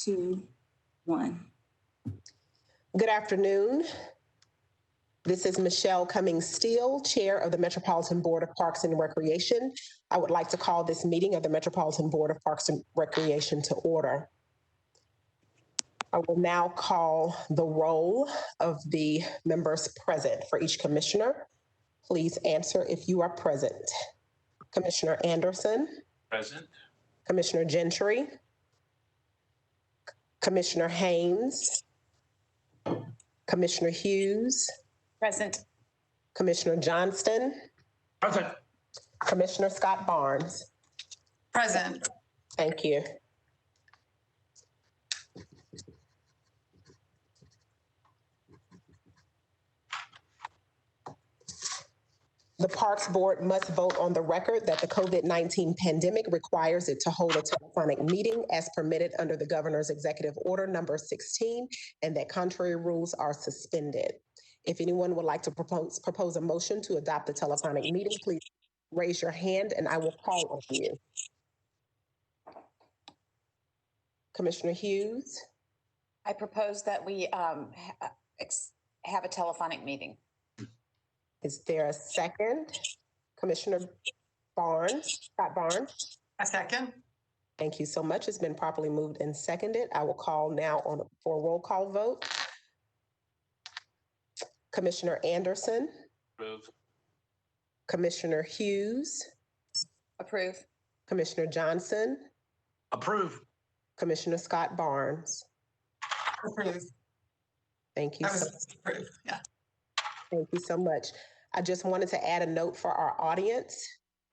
2, 1. Good afternoon. This is Michelle Cummings-Steele, Chair of the Metropolitan Board of Parks and Recreation. I would like to call this meeting of the Metropolitan Board of Parks and Recreation to order. I will now call the roll of the members present for each commissioner. Please answer if you are present. Commissioner Anderson. Present. Commissioner Gentry. Commissioner Haynes. Commissioner Hughes. Present. Commissioner Johnston. Present. Commissioner Scott Barnes. Present. Thank you. The Parks Board must vote on the record that the COVID-19 pandemic requires it to hold a telephonic meeting as permitted under the Governor's Executive Order number 16, and that contrary rules are suspended. If anyone would like to propose a motion to adopt the telephonic meeting, please raise your hand and I will call on you. Commissioner Hughes. I propose that we have a telephonic meeting. Is there a second? Commissioner Barnes, Scott Barnes. A second. Thank you so much. It's been properly moved and seconded. I will call now for a roll call vote. Commissioner Anderson. Approve. Commissioner Hughes. Approve. Commissioner Johnson. Approve. Commissioner Scott Barnes. Approve. Thank you. Approve. Yeah. Thank you so much. I just wanted to add a note for our audience.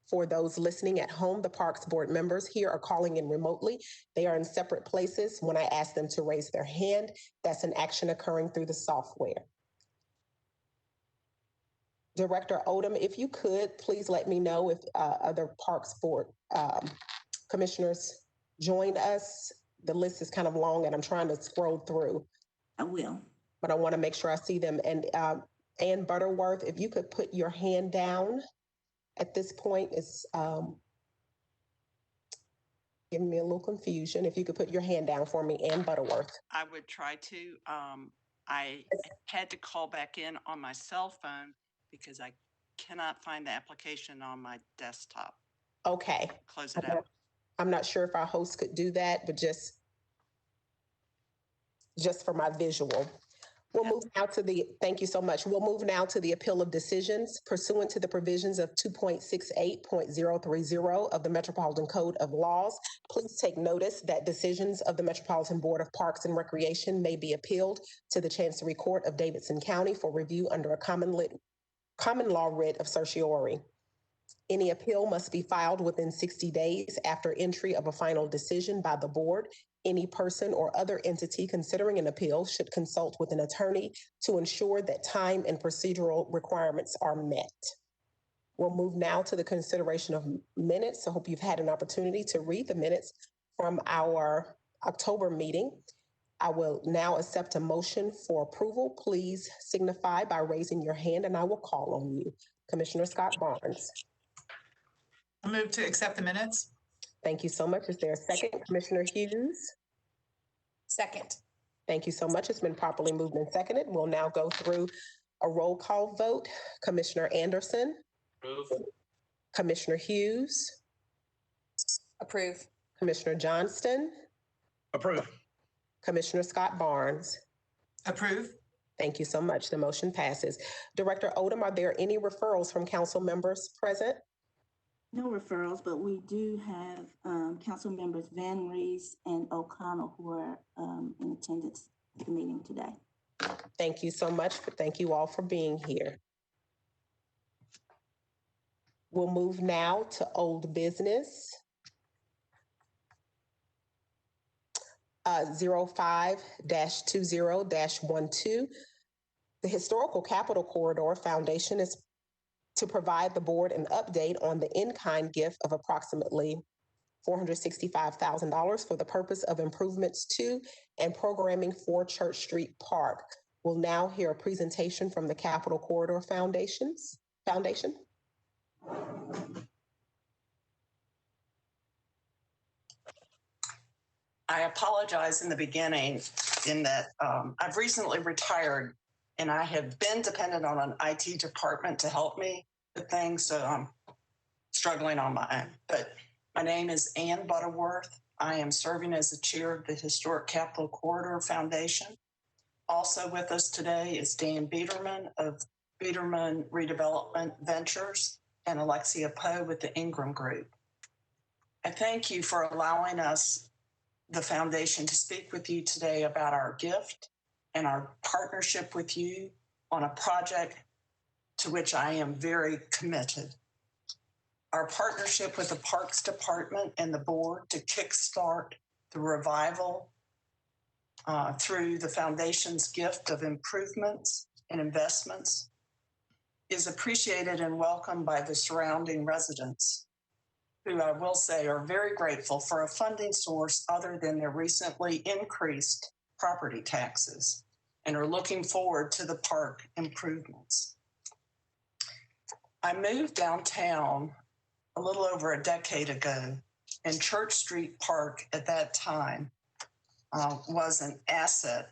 For those listening at home, the Parks Board members here are calling in remotely. They are in separate places. When I ask them to raise their hand, that's an action occurring through the software. Director Odom, if you could, please let me know if other Parks Board commissioners joined us. The list is kind of long and I'm trying to scroll through. I will. But I want to make sure I see them. And Ann Butterworth, if you could put your hand down at this point, it's giving me a little confusion. If you could put your hand down for me, Ann Butterworth. I would try to. I had to call back in on my cell phone because I cannot find the application on my desktop. Okay. Close it out. I'm not sure if our host could do that, but just for my visual. We'll move now to thank you so much. We'll move now to the appeal of decisions pursuant to the provisions of 2.68.030 of the Metropolitan Code of Laws. Please take notice that decisions of the Metropolitan Board of Parks and Recreation may be appealed to the Chancery Court of Davidson County for review under a common law writ of certiorari. Any appeal must be filed within 60 days after entry of a final decision by the board. Any person or other entity considering an appeal should consult with an attorney to ensure that time and procedural requirements are met. We'll move now to the consideration of minutes. I hope you've had an opportunity to read the minutes from our October meeting. I will now accept a motion for approval. Please signify by raising your hand and I will call on you. Commissioner Scott Barnes. I move to accept the minutes. Thank you so much. Is there a second? Commissioner Hughes? Second. Thank you so much. It's been properly moved and seconded. We'll now go through a roll call vote. Commissioner Anderson? Approve. Commissioner Hughes? Approve. Commissioner Johnston? Approve. Commissioner Scott Barnes? Approve. Thank you so much. The motion passes. Director Odom, are there any referrals from council members present? No referrals, but we do have council members Van Rees and O'Connell who are in attendance at the meeting today. Thank you so much. Thank you all for being here. We'll move now to old business. 05-20-12. The Historical Capital Corridor Foundation is to provide the board an update on the in-kind gift of approximately $465,000 for the purpose of improvements to and programming for Church Street Park. We'll now hear a presentation from the Capital Corridor Foundation. I apologize in the beginning in that I've recently retired and I have been dependent on an IT department to help me with things. So I'm struggling on my own. But my name is Ann Butterworth. I am serving as the chair of the Historic Capital Corridor Foundation. Also with us today is Dan Biederman of Biederman Redevelopment Ventures and Alexia Poe with the Ingram Group. I thank you for allowing us, the foundation, to speak with you today about our gift and our partnership with you on a project to which I am very committed. Our partnership with the Parks Department and the board to kickstart the revival through the foundation's gift of improvements and investments is appreciated and welcomed by the surrounding residents, who I will say are very grateful for a funding source other than their recently increased property taxes and are looking forward to the park improvements. I moved downtown a little over a decade ago, and Church Street Park at that time was an asset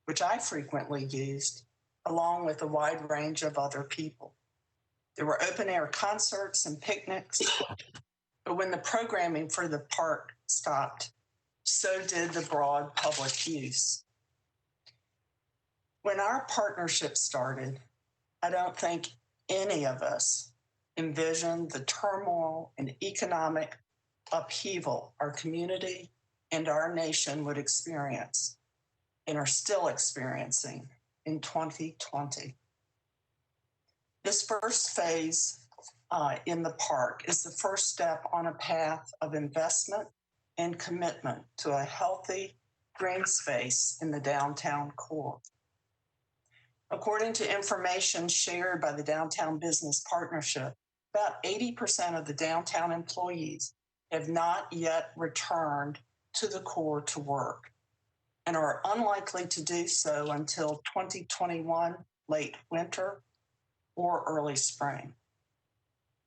which I frequently used along with a wide range of other people. There were open air concerts and picnics, but when the programming for the park stopped, so did the broad public use. When our partnership started, I don't think any of us envisioned the turmoil and economic upheaval our community and our nation would experience and are still experiencing in 2020. This first phase in the park is the first step on a path of investment and commitment to a healthy green space in the downtown core. According to information shared by the Downtown Business Partnership, about 80% of the downtown employees have not yet returned to the core to work and are unlikely to do so until 2021, late winter or early spring.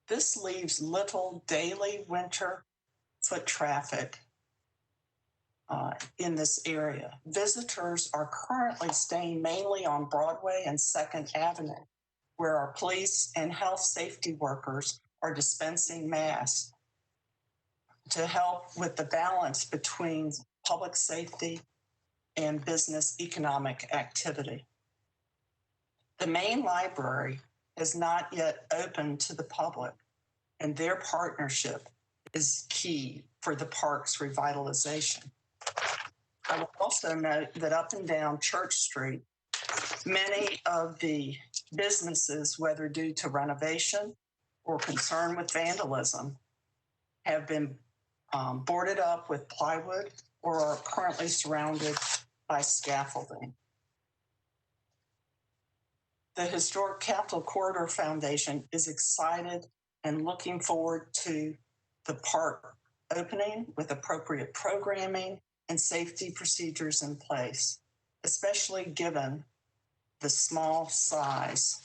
This leaves little daily winter foot traffic in this area. Visitors are currently staying mainly on Broadway and 2nd Avenue, where our police and health safety workers are dispensing masks to help with the balance between public safety and business economic activity. The main library has not yet opened to the public, and their partnership is key for the park's revitalization. I will also note that up and down Church Street, many of the businesses, whether due to renovation or concern with vandalism, have been boarded up with plywood or are currently surrounded by scaffolding. The Historic Capital Corridor Foundation is excited and looking forward to the park opening with appropriate programming and safety procedures in place, especially given the small size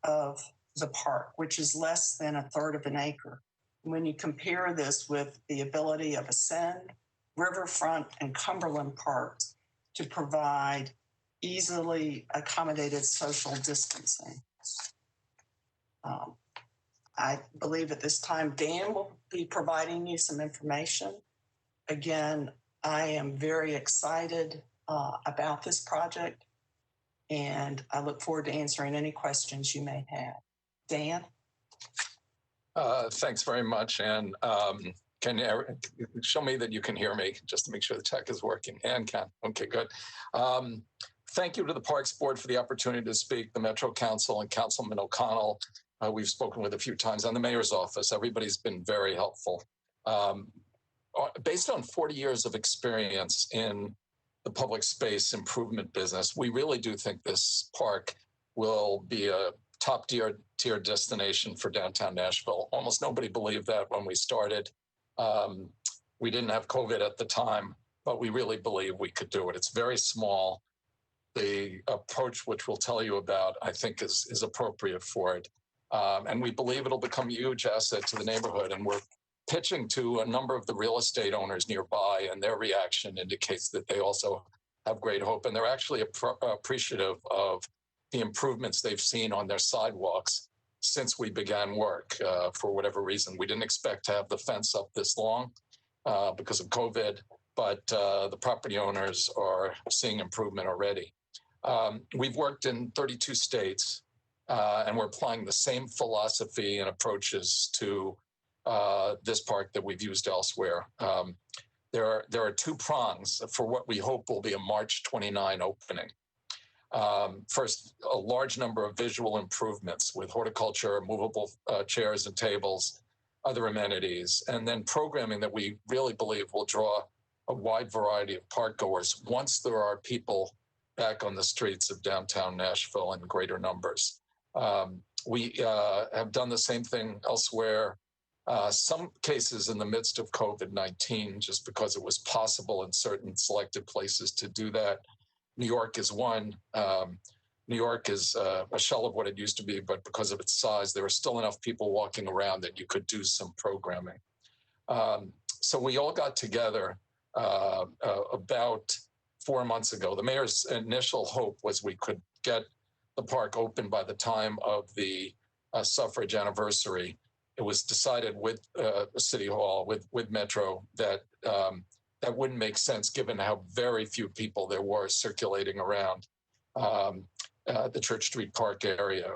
of the park, which is less than 1/3 of an acre. When you compare this with the ability of Ascend, Riverfront, and Cumberland parks to provide easily accommodated social distancing. I believe at this time, Dan will be providing you some information. Again, I am very excited about this project, and I look forward to answering any questions you may have. Dan? Thanks very much. And can you show me that you can hear me just to make sure the tech is working? And can. Okay, good. Thank you to the Parks Board for the opportunity to speak, the Metro Council and Councilman O'Connell. We've spoken with a few times, and the mayor's office. Everybody's been very helpful. Based on 40 years of experience in the public space improvement business, we really do think this park will be a top tier destination for downtown Nashville. Almost nobody believed that when we started. We didn't have COVID at the time, but we really believe we could do it. It's very small. The approach, which we'll tell you about, I think is appropriate for it. And we believe it'll become a huge asset to the neighborhood. And we're pitching to a number of the real estate owners nearby, and their reaction indicates that they also have great hope, and they're actually appreciative of the improvements they've seen on their sidewalks since we began work. For whatever reason, we didn't expect to have the fence up this long because of COVID, but the property owners are seeing improvement already. We've worked in 32 states, and we're applying the same philosophy and approaches to this park that we've used elsewhere. There are two prongs for what we hope will be a March 29 opening. First, a large number of visual improvements with horticulture, movable chairs and tables, other amenities, and then programming that we really believe will draw a wide variety of park goers once there are people back on the streets of downtown Nashville in greater numbers. We have done the same thing elsewhere, some cases in the midst of COVID-19, just because it was possible in certain selected places to do that. New York is one. New York is a shell of what it used to be, but because of its size, there are still enough people walking around that you could do some programming. So we all got together about 4 months ago. The mayor's initial hope was we could get the park open by the time of the suffrage anniversary. It was decided with City Hall, with Metro, that that wouldn't make sense given how very few people there were circulating around the Church Street Park area.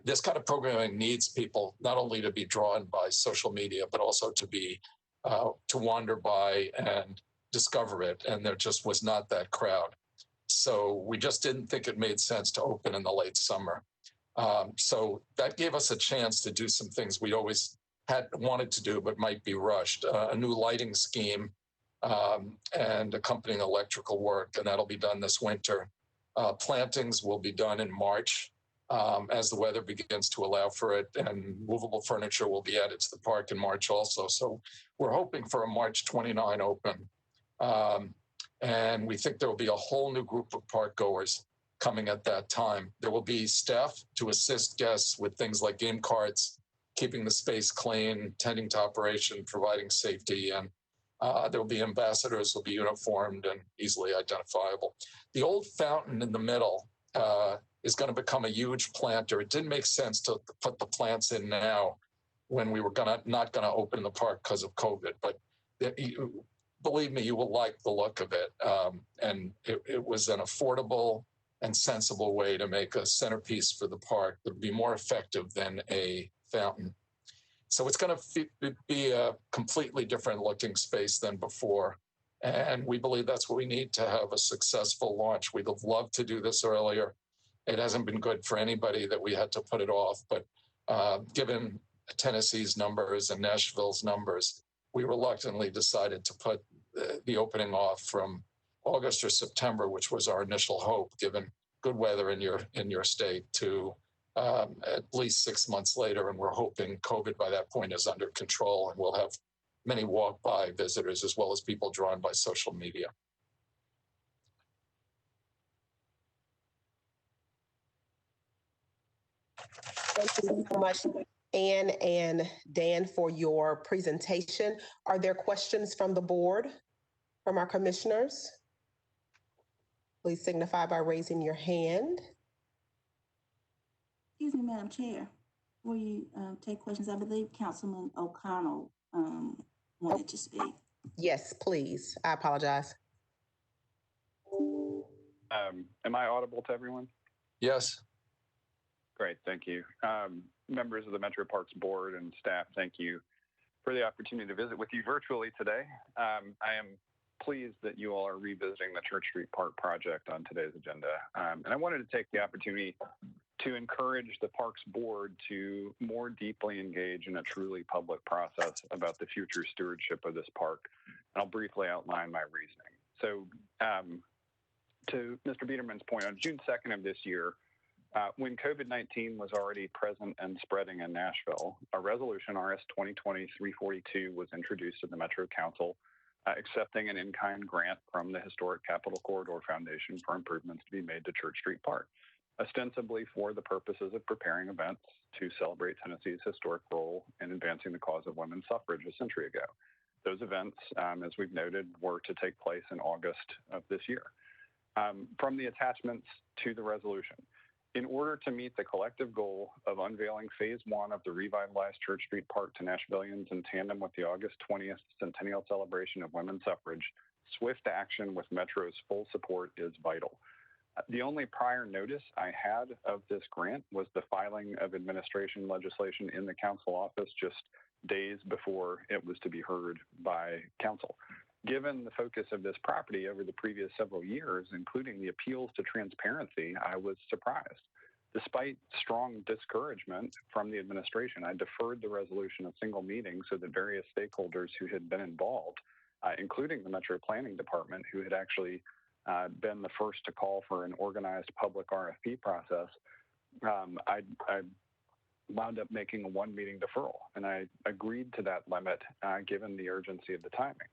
This kind of programming needs people not only to be drawn by social media, but also to be to wander by and discover it. And there just was not that crowd. So we just didn't think it made sense to open in the late summer. So that gave us a chance to do some things we always had wanted to do, but might be rushed. A new lighting scheme and accompanying electrical work, and that'll be done this winter. Plantings will be done in March as the weather begins to allow for it, and movable furniture will be added to the park in March also. So we're hoping for a March 29 open. And we think there will be a whole new group of park goers coming at that time. There will be staff to assist guests with things like game carts, keeping the space clean, tending to operation, providing safety, and there will be ambassadors who will be uniformed and easily identifiable. The old fountain in the middle is going to become a huge planter. It didn't make sense to put the plants in now when we were not going to open the park because of COVID, but believe me, you will like the look of it. And it was an affordable and sensible way to make a centerpiece for the park that would be more effective than a fountain. So it's going to be a completely different looking space than before. And we believe that's what we need to have a successful launch. We'd have loved to do this earlier. It hasn't been good for anybody that we had to put it off. But given Tennessee's numbers and Nashville's numbers, we reluctantly decided to put the opening off from August or September, which was our initial hope, given good weather in your state, to at least 6 months later. And we're hoping COVID by that point is under control, and we'll have many walk-by visitors as well as people drawn by social media. Thank you so much, Ann and Dan, for your presentation. Are there questions from the board, from our commissioners? Please signify by raising your hand. Excuse me, Madam Chair. Before you take questions, I believe Councilman O'Connell wanted to speak. Yes, please. I apologize. Am I audible to everyone? Yes. Great, thank you. Members of the Metro Parks Board and staff, thank you for the opportunity to visit with you virtually today. I am pleased that you all are revisiting the Church Street Park project on today's agenda. And I wanted to take the opportunity to encourage the Parks Board to more deeply engage in a truly public process about the future stewardship of this park. And I'll briefly outline my reasoning. So to Mr. Biederman's point, on June 2nd of this year, when COVID-19 was already present and spreading in Nashville, a resolution RS 2020-342 was introduced to the Metro Council, accepting an in-kind grant from the Historic Capitol Corridor Foundation for improvements to be made to Church Street Park. ostensibly for the purposes of preparing events to celebrate Tennessee's historic role in advancing the cause of women's suffrage a century ago. Those events, as we've noted, were to take place in August of this year. From the attachments to the resolution, in order to meet the collective goal of unveiling phase 1 of the revitalized Church Street Park to Nashvillians in tandem with the August 20th centennial celebration of women's suffrage, swift action with Metro's full support is vital. The only prior notice I had of this grant was the filing of administration legislation in the council office just days before it was to be heard by council. Given the focus of this property over the previous several years, including the appeals to transparency, I was surprised. Despite strong discouragement from the administration, I deferred the resolution a single meeting so that various stakeholders who had been involved, including the Metro Planning Department, who had actually been the first to call for an organized public RFP process, I wound up making a one-meeting deferral, and I agreed to that limit given the urgency of the timing.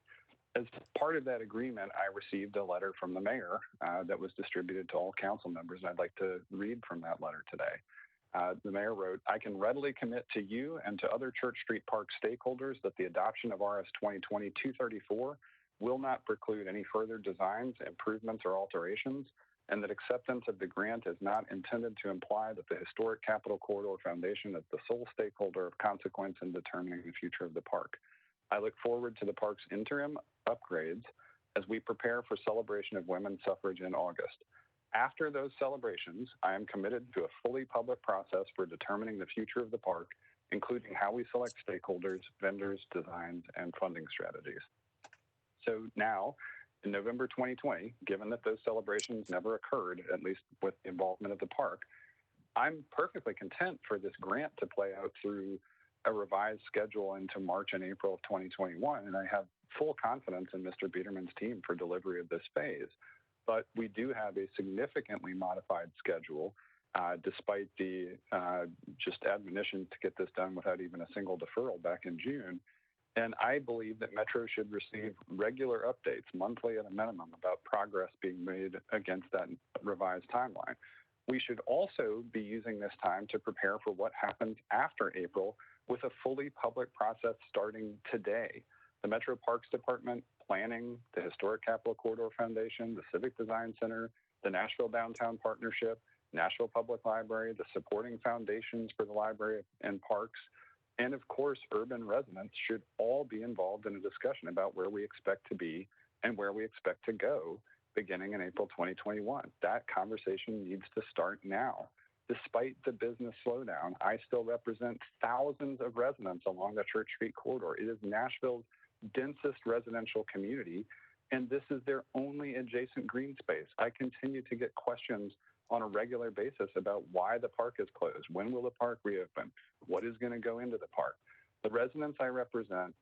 As part of that agreement, I received a letter from the mayor that was distributed to all council members, and I'd like to read from that letter today. The mayor wrote, "I can readily commit to you and to other Church Street Park stakeholders that the adoption of RS 2020-234 will not preclude any further designs, improvements, or alterations, and that acceptance of the grant is not intended to imply that the Historic Capital Corridor Foundation is the sole stakeholder of consequence in determining the future of the park. I look forward to the park's interim upgrades as we prepare for celebration of women's suffrage in August. After those celebrations, I am committed to a fully public process for determining the future of the park, including how we select stakeholders, vendors, designs, and funding strategies." So now, in November 2020, given that those celebrations never occurred, at least with the involvement of the park, I'm perfectly content for this grant to play out through a revised schedule into March and April of 2021, and I have full confidence in Mr. Biederman's team for delivery of this phase. But we do have a significantly modified schedule, despite the just admonition to get this done without even a single deferral back in June. And I believe that Metro should receive regular updates, monthly at a minimum, about progress being made against that revised timeline. We should also be using this time to prepare for what happens after April with a fully public process starting today. The Metro Parks Department, Planning, the Historic Capital Corridor Foundation, the Civic Design Center, the Nashville Downtown Partnership, Nashville Public Library, the supporting foundations for the library and parks, and of course, urban residents should all be involved in a discussion about where we expect to be and where we expect to go beginning in April 2021. That conversation needs to start now. Despite the business slowdown, I still represent thousands of residents along the Church Street corridor. It is Nashville's densest residential community, and this is their only adjacent green space. I continue to get questions on a regular basis about why the park is closed. When will the park reopen? What is going to go into the park? The residents I represent,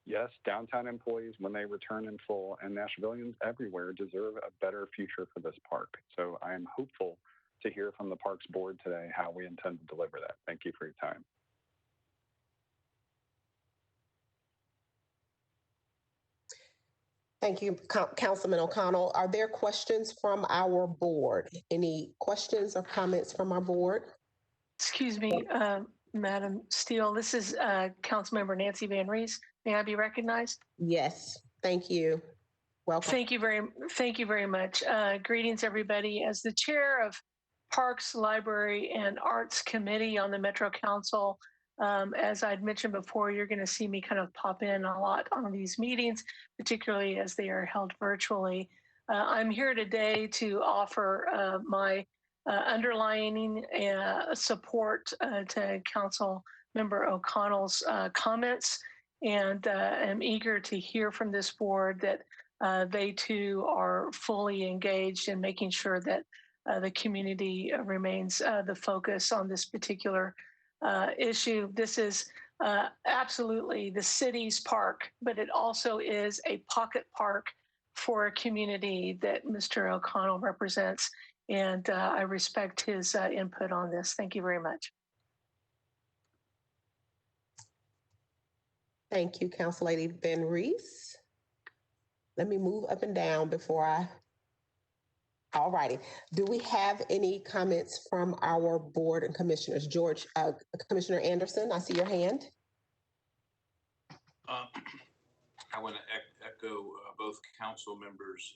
yes, downtown employees when they return in full, and Nashvillians everywhere deserve a better future for this park. So I am hopeful to hear from the Parks Board today how we intend to deliver that. Thank you for your time. Thank you, Councilman O'Connell. Are there questions from our board? Any questions or comments from our board? Excuse me, Madam Steele, this is Councilmember Nancy Van Rees. May I be recognized? Yes, thank you. Welcome. Thank you very much. Greetings, everybody. As the chair of Parks, Library, and Arts Committee on the Metro Council, as I'd mentioned before, you're going to see me kind of pop in a lot on these meetings, particularly as they are held virtually. I'm here today to offer my underlining support to Council Member O'Connell's comments, and am eager to hear from this board that they too are fully engaged in making sure that the community remains the focus on this particular issue. This is absolutely the city's park, but it also is a pocket park for a community that Mr. O'Connell represents. And I respect his input on this. Thank you very much. Thank you, Council Lady Van Rees. Let me move up and down before I All righty. Do we have any comments from our board and commissioners? Commissioner Anderson, I see your hand. I want to echo both council members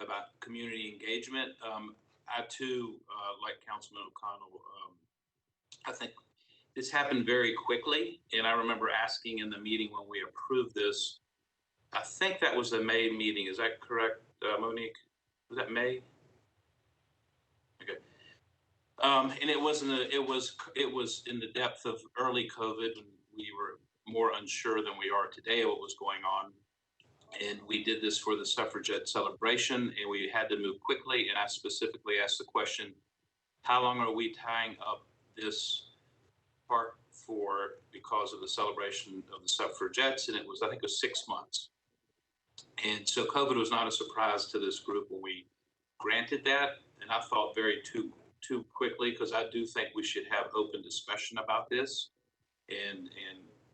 about community engagement. I too, like Councilman O'Connell, I think this happened very quickly. And I remember asking in the meeting when we approved this, I think that was the May meeting. Is that correct, Monique? Was that May? Okay. And it was in the depth of early COVID, and we were more unsure than we are today of what was going on. And we did this for the suffragette celebration, and we had to move quickly. And I specifically asked the question, how long are we tying up this park for because of the celebration of the suffragettes? And I think it was 6 months. And so COVID was not a surprise to this group when we granted that. And I thought too quickly, because I do think we should have open discussion about this. And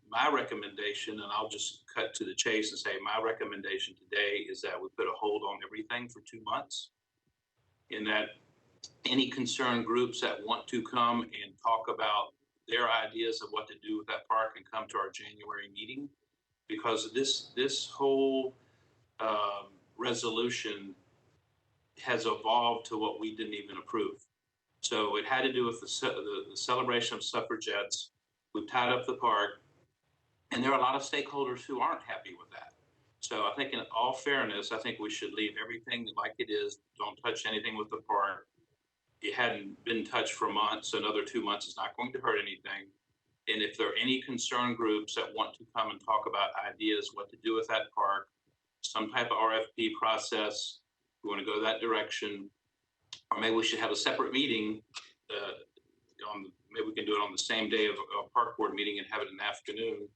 my recommendation, and I'll just cut to the chase and say my recommendation today is that we put a hold on everything for 2 months, and that any concerned groups that want to come and talk about their ideas of what to do with that park and come to our January meeting, because this whole resolution has evolved to what we didn't even approve. So it had to do with the celebration of suffragettes. We've tied up the park, and there are a lot of stakeholders who aren't happy with that. So I think in all fairness, I think we should leave everything like it is. Don't touch anything with the park. It hadn't been touched for months. Another 2 months is not going to hurt anything. And if there are any concerned groups that want to come and talk about ideas, what to do with that park, some type of RFP process, we want to go that direction, or maybe we should have a separate meeting. Maybe we can do it on the same day of a park board meeting and have it in the afternoon.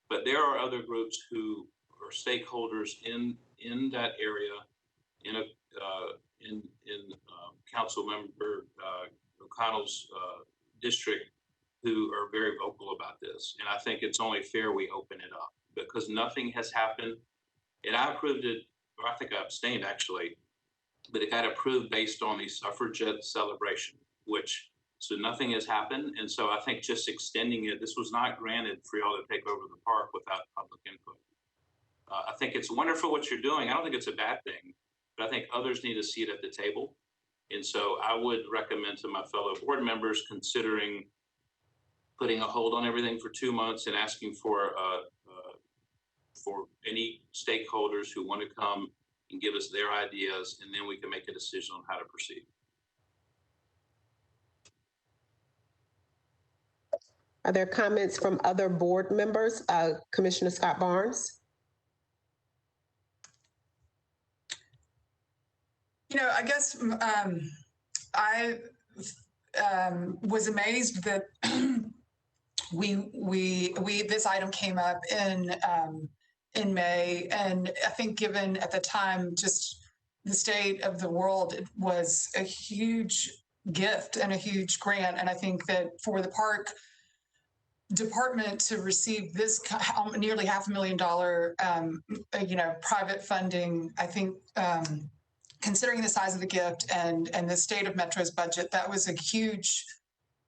But there are other groups who are stakeholders in that area, in Council Member O'Connell's district, who are very vocal about this. And I think it's only fair we open it up, because nothing has happened. And I approved it, or I think I abstained actually, but it got approved based on the suffragette celebration, so nothing has happened. And so I think just extending it, this was not granted for y'all to take over the park without public input. I think it's wonderful what you're doing. I don't think it's a bad thing, but I think others need to see it at the table. And so I would recommend to my fellow board members considering putting a hold on everything for 2 months and asking for any stakeholders who want to come and give us their ideas, and then we can make a decision on how to proceed. Are there comments from other board members? Commissioner Scott Barnes? I guess I was amazed that this item came up in May, and I think given at the time just the state of the world, it was a huge gift and a huge grant. And I think that for the park department to receive this nearly $500,000, private funding, I think, considering the size of the gift and the state of Metro's budget, that was a huge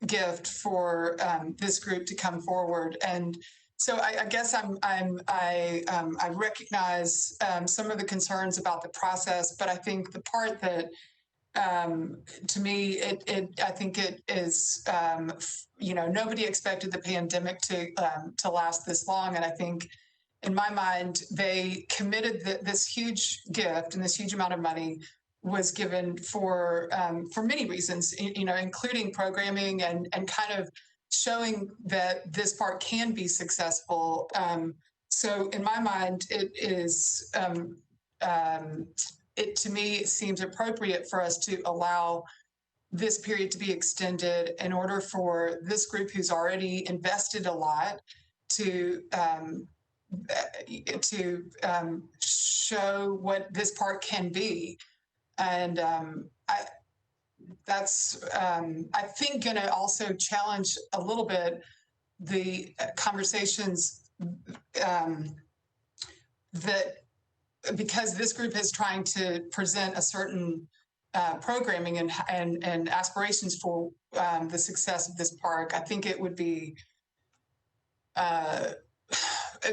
gift for this group to come forward. And so I guess I recognize some of the concerns about the process, but I think the part that to me, I think it is, nobody expected the pandemic to last this long. And I think in my mind, they committed this huge gift, and this huge amount of money was given for many reasons, including programming and kind of showing that this park can be successful. So in my mind, it is, to me, it seems appropriate for us to allow this period to be extended in order for this group, who's already invested a lot, to show what this park can be. And that's, I think, going to also challenge a little bit the conversations that, because this group is trying to present a certain programming and aspirations for the success of this park, I think it would be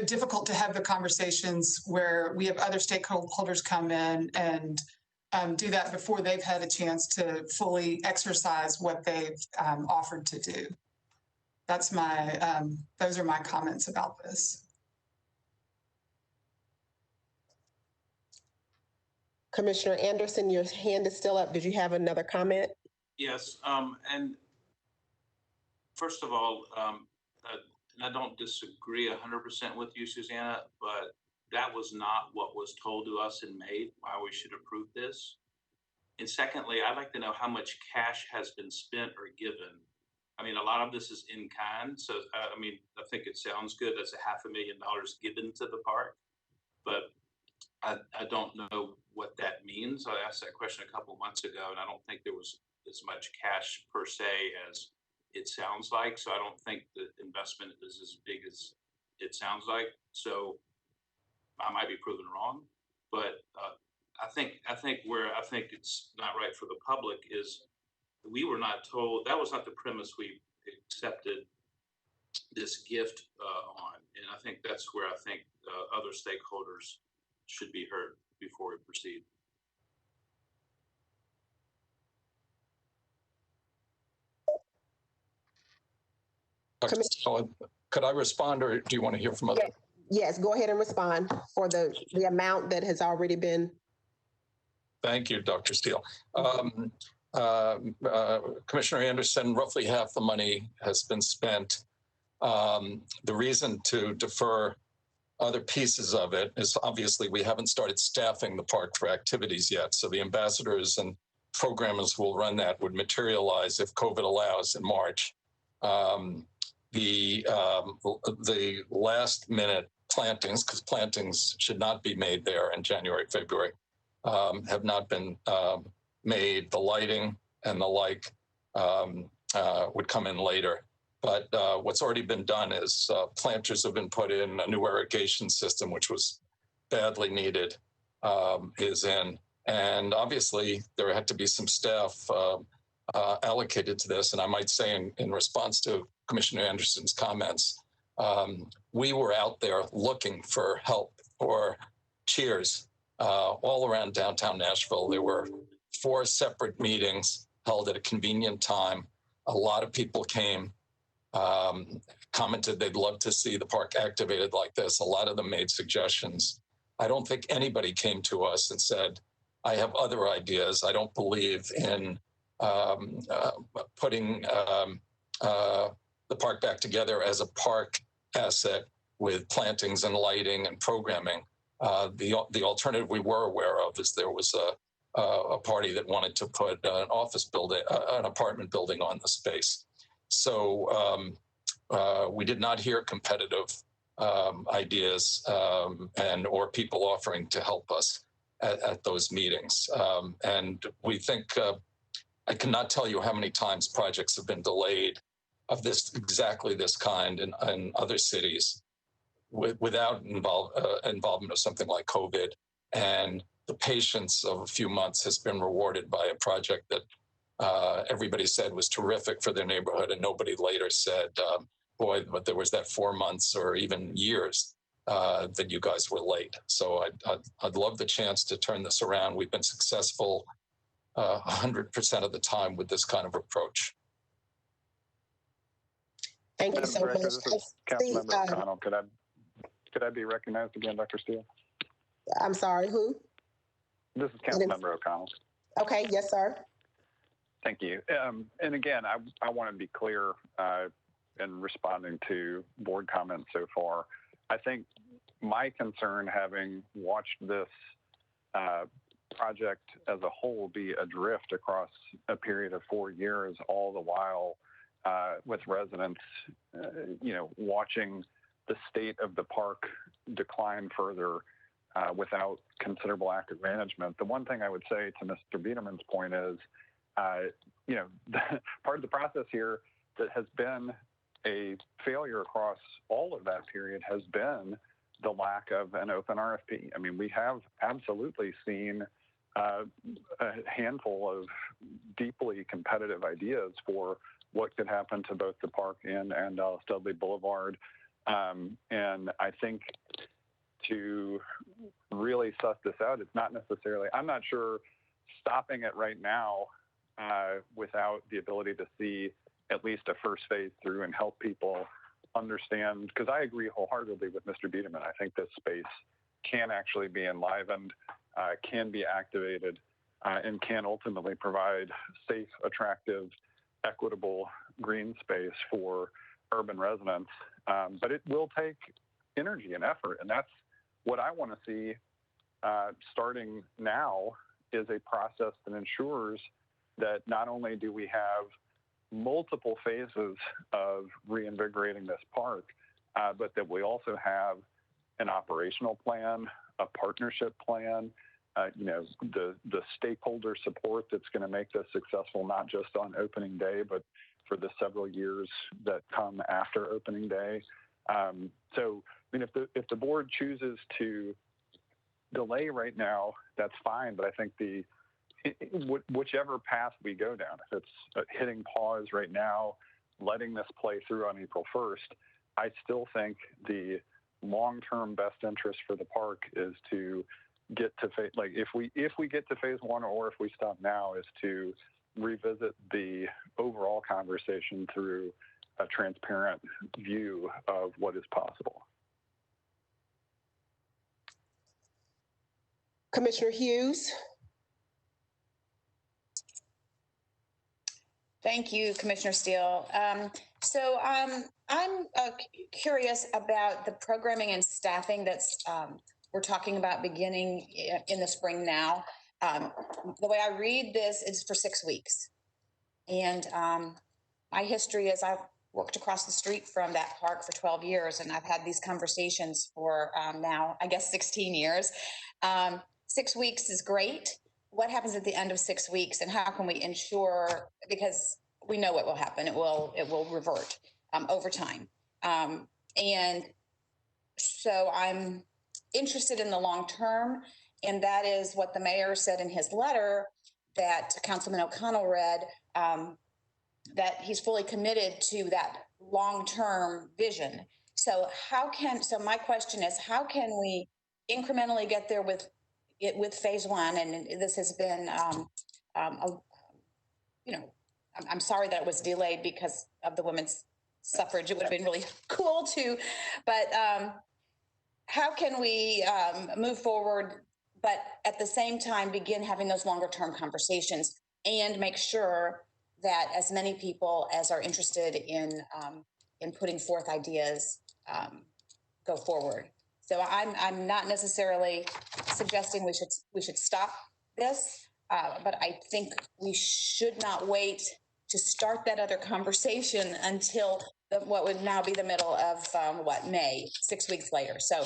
difficult to have the conversations where we have other stakeholders come in and do that before they've had a chance to fully exercise what they've offered to do. That's my, those are my comments about this. Commissioner Anderson, your hand is still up. Did you have another comment? Yes, and first of all, and I don't disagree 100% with you, Susanna, but that was not what was told to us in May, why we should approve this. And secondly, I'd like to know how much cash has been spent or given. I mean, a lot of this is in kind. So, I mean, I think it sounds good. That's $500,000 given to the park, but I don't know what that means. I asked that question a couple months ago, and I don't think there was as much cash per se as it sounds like. So I don't think the investment is as big as it sounds like. So I might be proven wrong, but I think it's not right for the public is we were not told, that was not the premise we accepted this gift on. And I think that's where I think other stakeholders should be heard before we proceed. Dr. Steele, could I respond, or do you want to hear from others? Yes, go ahead and respond for the amount that has already been. Thank you, Dr. Steele. Commissioner Anderson, roughly half the money has been spent. The reason to defer other pieces of it is obviously we haven't started staffing the park for activities yet. So the ambassadors and programmers who will run that would materialize if COVID allows in March. The last minute plantings, because plantings should not be made there in January, February, have not been made. The lighting and the like would come in later. But what's already been done is planters have been put in, a new irrigation system, which was badly needed, is in. And obviously there had to be some staff allocated to this. And I might say in response to Commissioner Anderson's comments, we were out there looking for help or cheers all around downtown Nashville. There were 4 separate meetings held at a convenient time. A lot of people came, commented they'd love to see the park activated like this. A lot of them made suggestions. I don't think anybody came to us and said, I have other ideas. I don't believe in putting the park back together as a park asset with plantings and lighting and programming. The alternative we were aware of is there was a party that wanted to put an office building, an apartment building on the space. So we did not hear competitive ideas or people offering to help us at those meetings. And we think, I cannot tell you how many times projects have been delayed of exactly this kind in other cities without involvement of something like COVID. And the patience of a few months has been rewarded by a project that everybody said was terrific for their neighborhood, and nobody later said, boy, but there was that 4 months or even years that you guys were late. So I'd love the chance to turn this around. We've been successful 100% of the time with this kind of approach. Thank you so much. This is Councilmember O'Connell. Could I be recognized again, Dr. Steele? I'm sorry, who? This is Councilmember O'Connell. Okay, yes, sir. Thank you. And again, I want to be clear in responding to board comments so far. I think my concern, having watched this project as a whole be adrift across a period of 4 years, all the while with residents, watching the state of the park decline further without considerable active management. The one thing I would say to Mr. Biederman's point is, part of the process here that has been a failure across all of that period has been the lack of an open RFP. I mean, we have absolutely seen a handful of deeply competitive ideas for what could happen to both the park and Studley Boulevard. And I think to really suss this out, it's not necessarily, I'm not sure stopping it right now without the ability to see at least a first phase through and help people understand, because I agree wholeheartedly with Mr. Biederman. I think this space can actually be enlivened, can be activated, and can ultimately provide safe, attractive, equitable green space for urban residents. But it will take energy and effort, and that's what I want to see starting now is a process that ensures that not only do we have multiple phases of reinvigorating this park, but that we also have an operational plan, a partnership plan, the stakeholder support that's going to make this successful, not just on opening day, but for the several years that come after opening day. So, I mean, if the board chooses to delay right now, that's fine. But I think whichever path we go down, if it's hitting pause right now, letting this play through on April 1st, I still think the long-term best interest for the park is to get to if we get to phase one, or if we stop now, is to revisit the overall conversation through a transparent view of what is possible. Commissioner Hughes. Thank you, Commissioner Steele. So I'm curious about the programming and staffing that's we're talking about beginning in the spring now. The way I read this is for 6 weeks. And my history is I've worked across the street from that park for 12 years, and I've had these conversations for now, I guess, 16 years. 6 weeks is great. What happens at the end of 6 weeks, and how can we ensure, because we know what will happen, it will revert over time. And so I'm interested in the long term, and that is what the mayor said in his letter that Councilman O'Connell read, that he's fully committed to that long-term vision. So my question is, how can we incrementally get there with phase one? And this has been, I'm sorry that it was delayed because of the women's suffrage. It would have been really cool too, but how can we move forward, but at the same time begin having those longer term conversations and make sure that as many people as are interested in putting forth ideas go forward. So I'm not necessarily suggesting we should stop this, but I think we should not wait to start that other conversation until what would now be the middle of May, 6 weeks later. So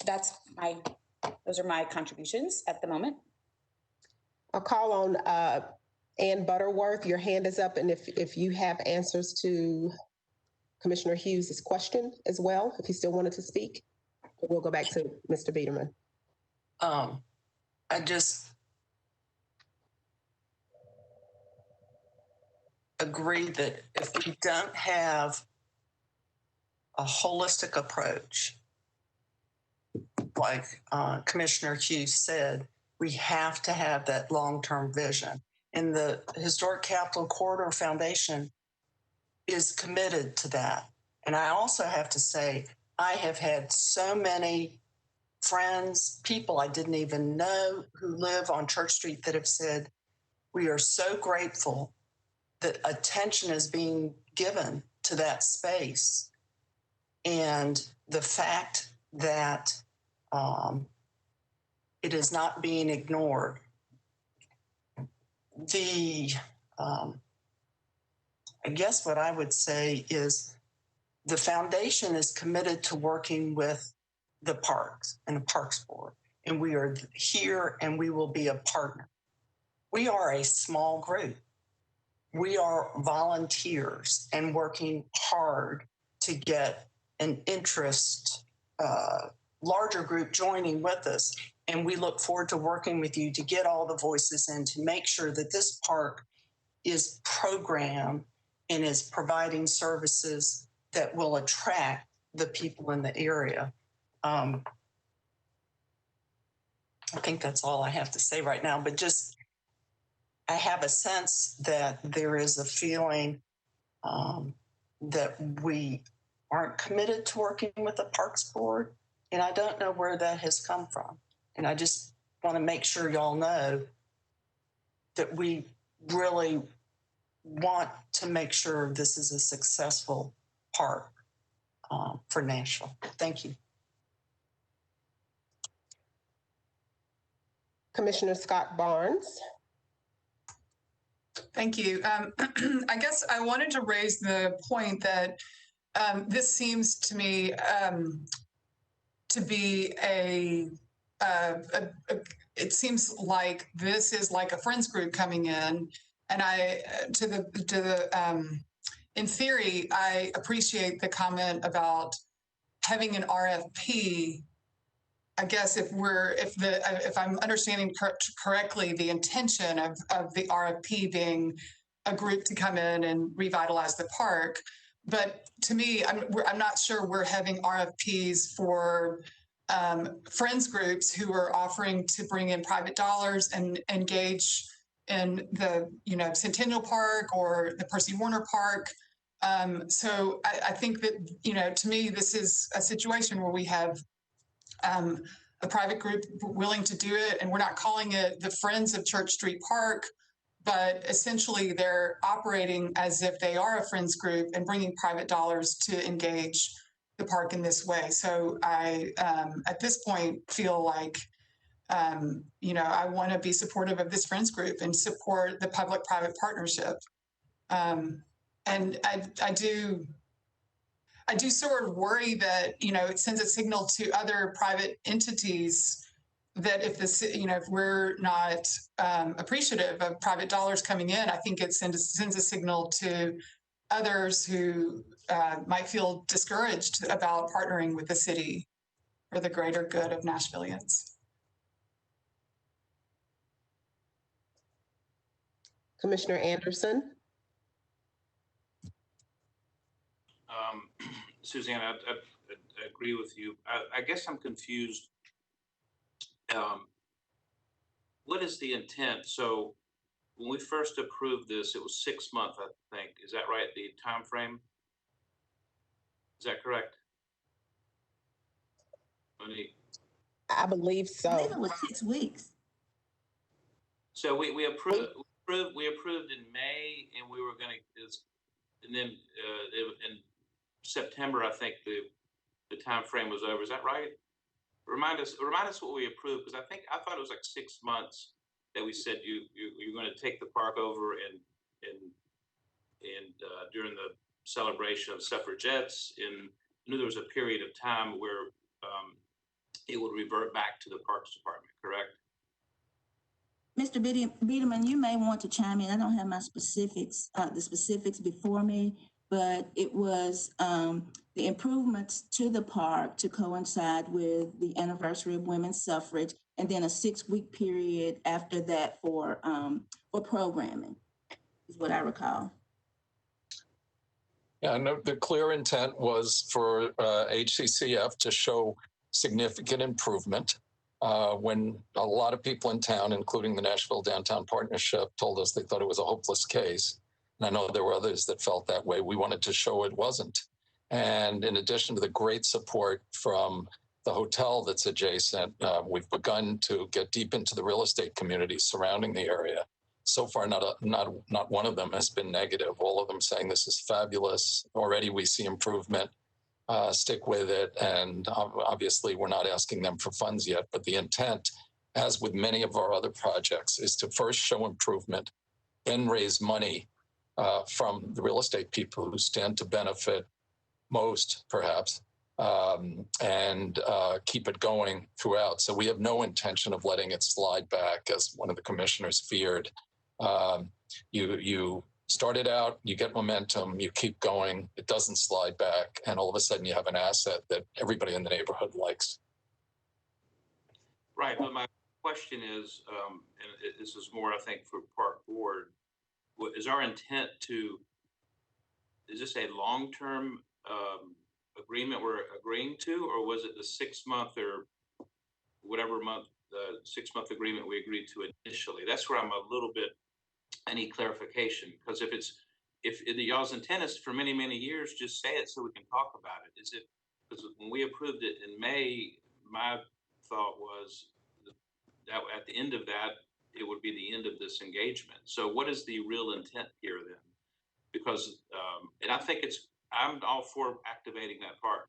those are my contributions at the moment. I'll call on Ann Butterworth. Your hand is up, and if you have answers to Commissioner Hughes' question as well, if he still wanted to speak, we'll go back to Mr. Biederman. I just agree that if we don't have a holistic approach, like Commissioner Hughes said, we have to have that long-term vision. And the Historic Capital Corridor Foundation is committed to that. And I also have to say, I have had so many friends, people I didn't even know who live on Church Street that have said, we are so grateful that attention is being given to that space. And the fact that it is not being ignored. I guess what I would say is the foundation is committed to working with the parks and the Parks Board, and we are here and we will be a partner. We are a small group. We are volunteers and working hard to get an larger group joining with us. And we look forward to working with you to get all the voices in to make sure that this park is programmed and is providing services that will attract the people in the area. I think that's all I have to say right now, but just, I have a sense that there is a feeling that we aren't committed to working with the Parks Board. And I don't know where that has come from. And I just want to make sure y'all know that we really want to make sure this is a successful park for Nashville. Thank you. Commissioner Scott Barnes. Thank you. I guess I wanted to raise the point that this seems to me to be it seems like this is like a friends group coming in, and in theory, I appreciate the comment about having an RFP. I guess if I'm understanding correctly, the intention of the RFP being a group to come in and revitalize the park, but to me, I'm not sure we're having RFPs for friends groups who are offering to bring in private dollars and engage in the Centennial Park or the Percy Warner Park. So I think that to me this is a situation where we have a private group willing to do it, and we're not calling it the Friends of Church Street Park, but essentially they're operating as if they are a friends group and bringing private dollars to engage the park in this way. So I, at this point, feel like, I want to be supportive of this friends group and support the public-private partnership. And I do sort of worry that, it sends a signal to other private entities that if we're not appreciative of private dollars coming in, I think it sends a signal to others who might feel discouraged about partnering with the city for the greater good of Nashvillians. Commissioner Anderson. Suzanne, I agree with you. I guess I'm confused. What is the intent? So when we first approved this, it was 6 months, I think. Is that right? The time frame? Is that correct? I believe so. I think it was 6 weeks. So we approved in May, and we were going to, and then in September, I think the time frame was over. Is that right? Remind us what we approved, because I thought it was like 6 months that we said you're going to take the park over and during the celebration of suffragettes, and I knew there was a period of time where it would revert back to the Parks Department, correct? Mr. Biederman, you may want to chime in. I don't have my specifics, the specifics before me, but it was the improvements to the park to coincide with the anniversary of women's suffrage, and then a 6-week period after that for programming, is what I recall. Yeah, no, the clear intent was for HCCF to show significant improvement. When a lot of people in town, including the Nashville Downtown Partnership, told us they thought it was a hopeless case. And I know there were others that felt that way. We wanted to show it wasn't. And in addition to the great support from the hotel that's adjacent, we've begun to get deep into the real estate community surrounding the area. So far, not one of them has been negative. All of them saying this is fabulous. Already we see improvement. Stick with it. And obviously, we're not asking them for funds yet. But the intent, as with many of our other projects, is to first show improvement, then raise money from the real estate people who stand to benefit most, perhaps, and keep it going throughout. So we have no intention of letting it slide back, as one of the commissioners feared. You start it out, you get momentum, you keep going, it doesn't slide back, and all of a sudden you have an asset that everybody in the neighborhood likes. Right, but my question is, this is more, I think, for Park Board, is our intent to, is this a long-term agreement we're agreeing to, or was it the 6-month or whatever month, the 6-month agreement we agreed to initially? That's where I'm a little bit, I need clarification, because if y'all's intent is for many, many years, just say it so we can talk about it. Is it, because when we approved it in May, my thought was that at the end of that, it would be the end of this engagement. So what is the real intent here then? Because, and I think I'm all for activating that park.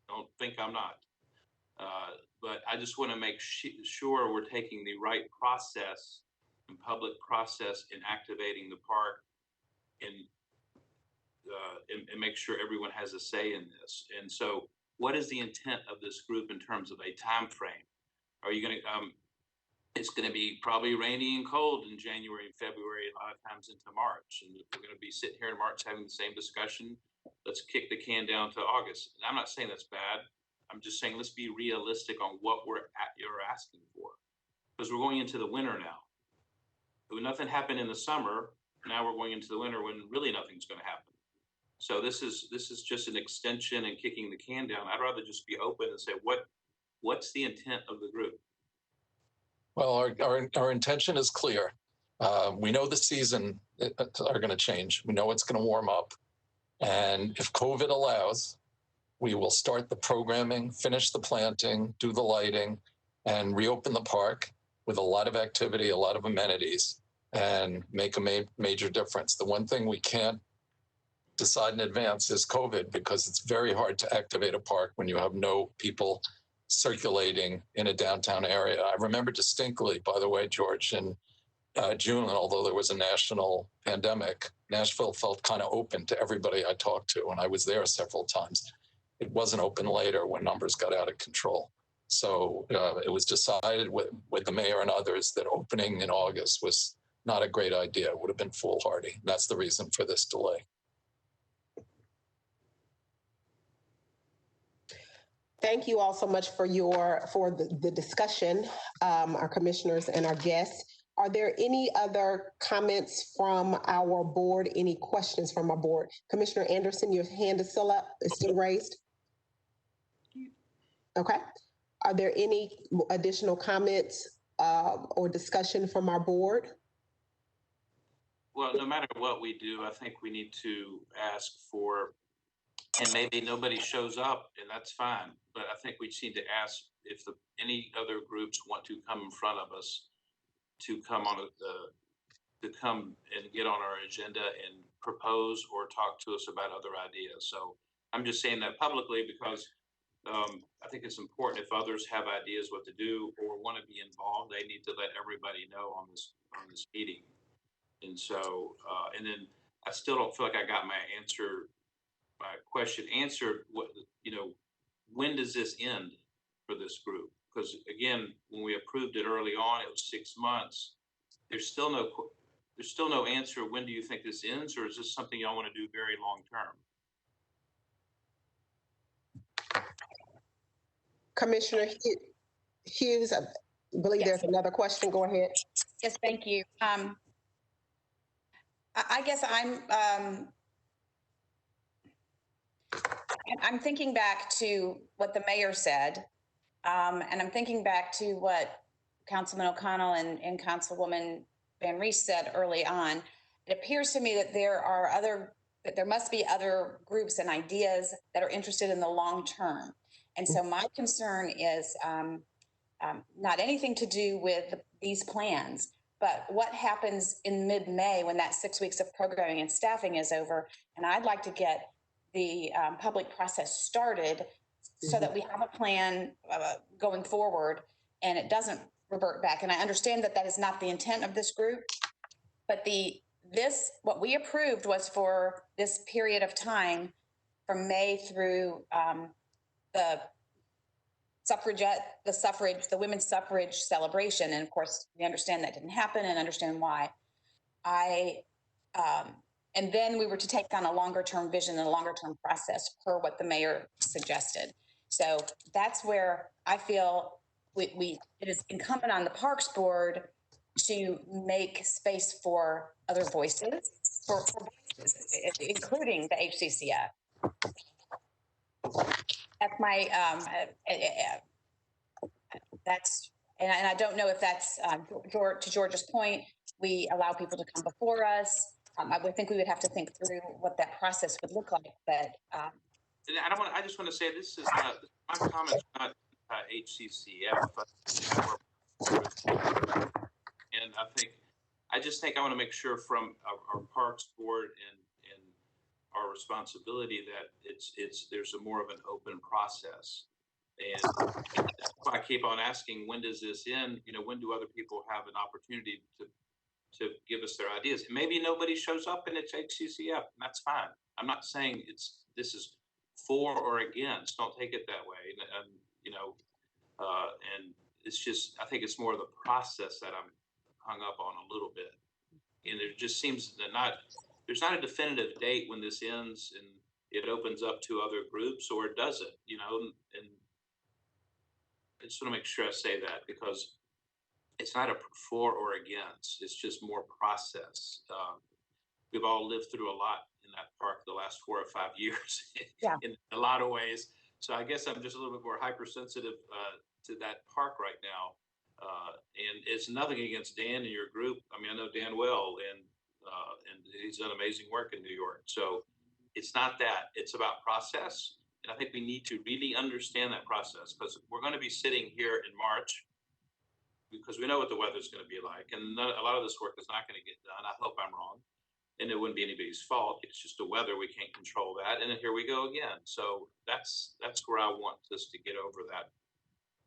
Don't think I'm not. But I just want to make sure we're taking the right process and public process in activating the park and make sure everyone has a say in this. And so what is the intent of this group in terms of a time frame? Are you going to, it's going to be probably rainy and cold in January and February, a lot of times into March. And if we're going to be sitting here in March having the same discussion, let's kick the can down to August. And I'm not saying that's bad. I'm just saying let's be realistic on what you're asking for, because we're going into the winter now. When nothing happened in the summer, now we're going into the winter when really nothing's going to happen. So this is just an extension and kicking the can down. I'd rather just be open and say what's the intent of the group. Well, our intention is clear. We know the season are going to change. We know it's going to warm up, and if COVID allows, we will start the programming, finish the planting, do the lighting, and reopen the park with a lot of activity, a lot of amenities, and make a major difference. The one thing we can't decide in advance is COVID, because it's very hard to activate a park when you have no people circulating in a downtown area. I remember distinctly, by the way, George, in June, although there was a national pandemic, Nashville felt kind of open to everybody I talked to, and I was there several times. It wasn't open later when numbers got out of control. So it was decided with the mayor and others that opening in August was not a great idea. It would have been foolhardy. That's the reason for this delay. Thank you all so much for the discussion, our commissioners and our guests. Are there any other comments from our board? Any questions from our board? Commissioner Anderson, your hand is still up, is still raised. Okay. Are there any additional comments or discussion from our board? Well, no matter what we do, I think we need to ask for, and maybe nobody shows up, and that's fine. But I think we just need to ask if any other groups want to come in front of us to come and get on our agenda and propose or talk to us about other ideas. So I'm just saying that publicly because I think it's important if others have ideas what to do or want to be involved, they need to let everybody know on this meeting. And so, and then I still don't feel like I got my question answered. When does this end for this group? Because again, when we approved it early on, it was 6 months. There's still no answer. When do you think this ends, or is this something y'all want to do very long term? Commissioner Hughes, I believe Yes. there's another question. Go ahead. Yes, thank you. I guess I'm thinking back to what the mayor said, and I'm thinking back to what Councilman O'Connell and Councilwoman Van Rees said early on. It appears to me that there must be other groups and ideas that are interested in the long term. And so my concern is not anything to do with these plans, but what happens in mid-May when that 6 weeks of programming and staffing is over. And I'd like to get the public process started so that we have a plan going forward and it doesn't revert back. And I understand that that is not the intent of this group, but what we approved was for this period of time from May through the women's suffrage celebration. And of course, we understand that didn't happen and understand why. And then we were to take on a longer term vision and a longer term process per what the mayor suggested. So that's where I feel it is incumbent on the Parks Board to make space for other voices, for voices, including the HCCF. That's my, and I don't know if that's, to George's point, we allow people to come before us. I would think we would have to think through what that process would look like, but. And I just want to say, this is not, my comments not HCCF. And I just think I want to make sure from our Parks Board and our responsibility that there's more of an open process. And that's why I keep on asking, when does this end? When do other people have an opportunity to give us their ideas? And maybe nobody shows up and it's HCCF, and that's fine. I'm not saying this is for or against. Don't take it that way. And it's just, I think it's more of the process that I'm hung up on a little bit. And it just seems that there's not a definitive date when this ends and it opens up to other groups, or it doesn't, and I just want to make sure I say that, because it's not a for or against, it's just more process. We've all lived through a lot in that park the last 4 or 5 years in a lot of ways. So I guess I'm just a little bit more hypersensitive to that park right now. And it's nothing against Dan and your group. I mean, I know Dan well, and he's done amazing work in New York. So it's not that, it's about process. And I think we need to really understand that process, because we're going to be sitting here in March, because we know what the weather's going to be like. And a lot of this work is not going to get done. I hope I'm wrong. And it wouldn't be anybody's fault. It's just the weather. We can't control that. And then here we go again. So that's where I want us to get over that.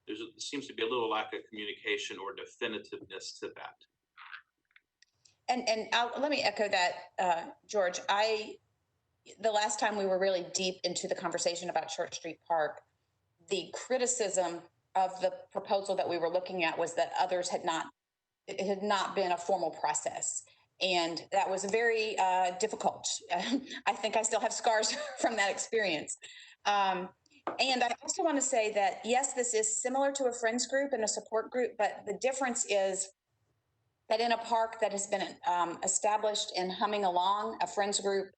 There seems to be a little lack of communication or definitiveness to that. And let me echo that, George. The last time we were really deep into the conversation about Church Street Park, the criticism of the proposal that we were looking at was that it had not been a formal process. And that was very difficult. I think I still have scars from that experience. And I also want to say that, yes, this is similar to a friends group and a support group, but the difference is that in a park that has been established and humming along, a friends group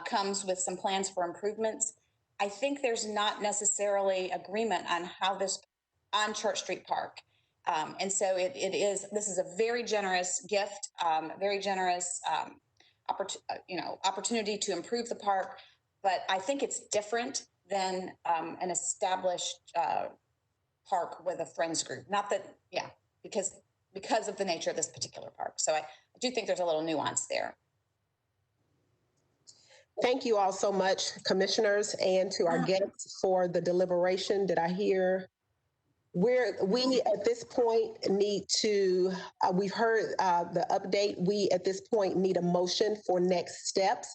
comes with some plans for improvements. I think there's not necessarily agreement on on Church Street Park. And so this is a very generous gift, very generous opportunity to improve the park. But I think it's different than an established park with a friends group. Not that, because of the nature of this particular park. So I do think there's a little nuance there. Thank you all so much, commissioners, and to our guests for the deliberation. Did I hear? We at this point need to, we've heard the update. We at this point need a motion for next steps.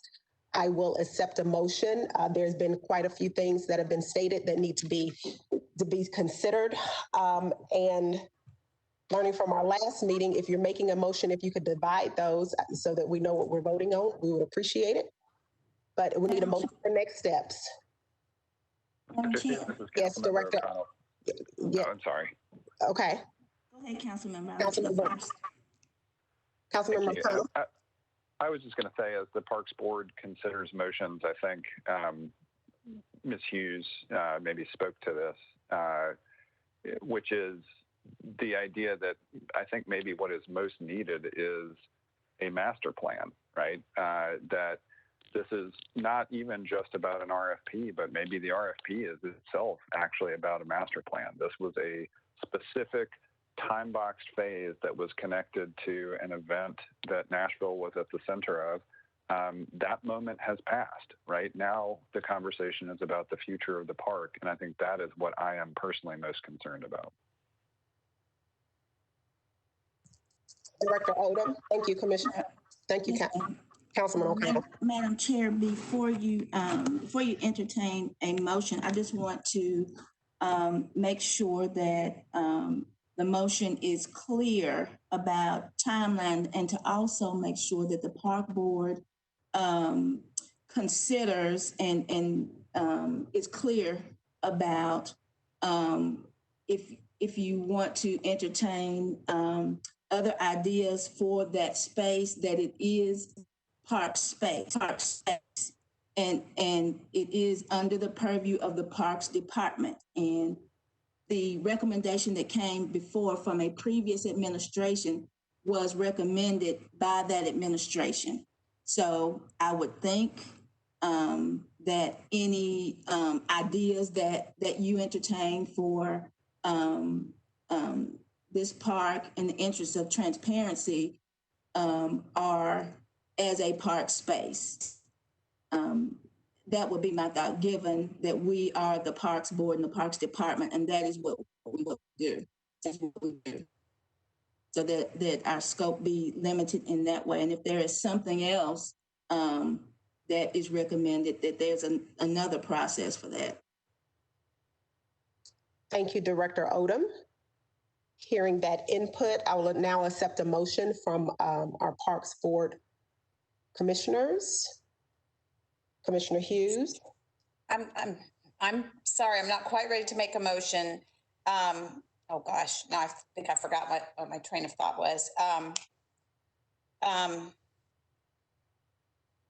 I will accept a motion. There's been quite a few things that have been stated that need to be considered. And learning from our last meeting, if you're making a motion, if you could divide those so that we know what we're voting on, we would appreciate it. But we need a motion for next steps. Yes, Director. Yeah, I'm sorry. Okay. Go ahead, Councilmember. Councilmember. I was just going to say, as the Parks Board considers motions, I think Ms. Hughes maybe spoke to this, which is the idea that I think maybe what is most needed is a master plan, right? That this is not even just about an RFP, but maybe the RFP is itself actually about a master plan. This was a specific time-boxed phase that was connected to an event that Nashville was at the center of. That moment has passed. Right now, the conversation is about the future of the park, and I think that is what I am personally most concerned about. Director Odom. Thank you, Commissioner. Thank you, Councilman O'Connell. Madam Chair, before you entertain a motion, I just want to make sure that the motion is clear about timeline, and to also make sure that the Park Board considers and is clear about if if you want to entertain other ideas for that space, that it is park space, and it is under the purview of the Parks Department. And the recommendation that came before from a previous administration was recommended by that administration. So I would think that any ideas that you entertain for this park in the interest of transparency are as a park space. That would be my thought, given that we are the Parks Board and the Parks Department, and that is what we will do. That's what we do. So that our scope be limited in that way. And if there is something else that is recommended, that there's another process for that. Thank you, Director Odom. Hearing that input, I will now accept a motion from our Parks Board commissioners. Commissioner Hughes. I'm sorry, I'm not quite ready to make a motion. Oh gosh, now I think I forgot what my train of thought was.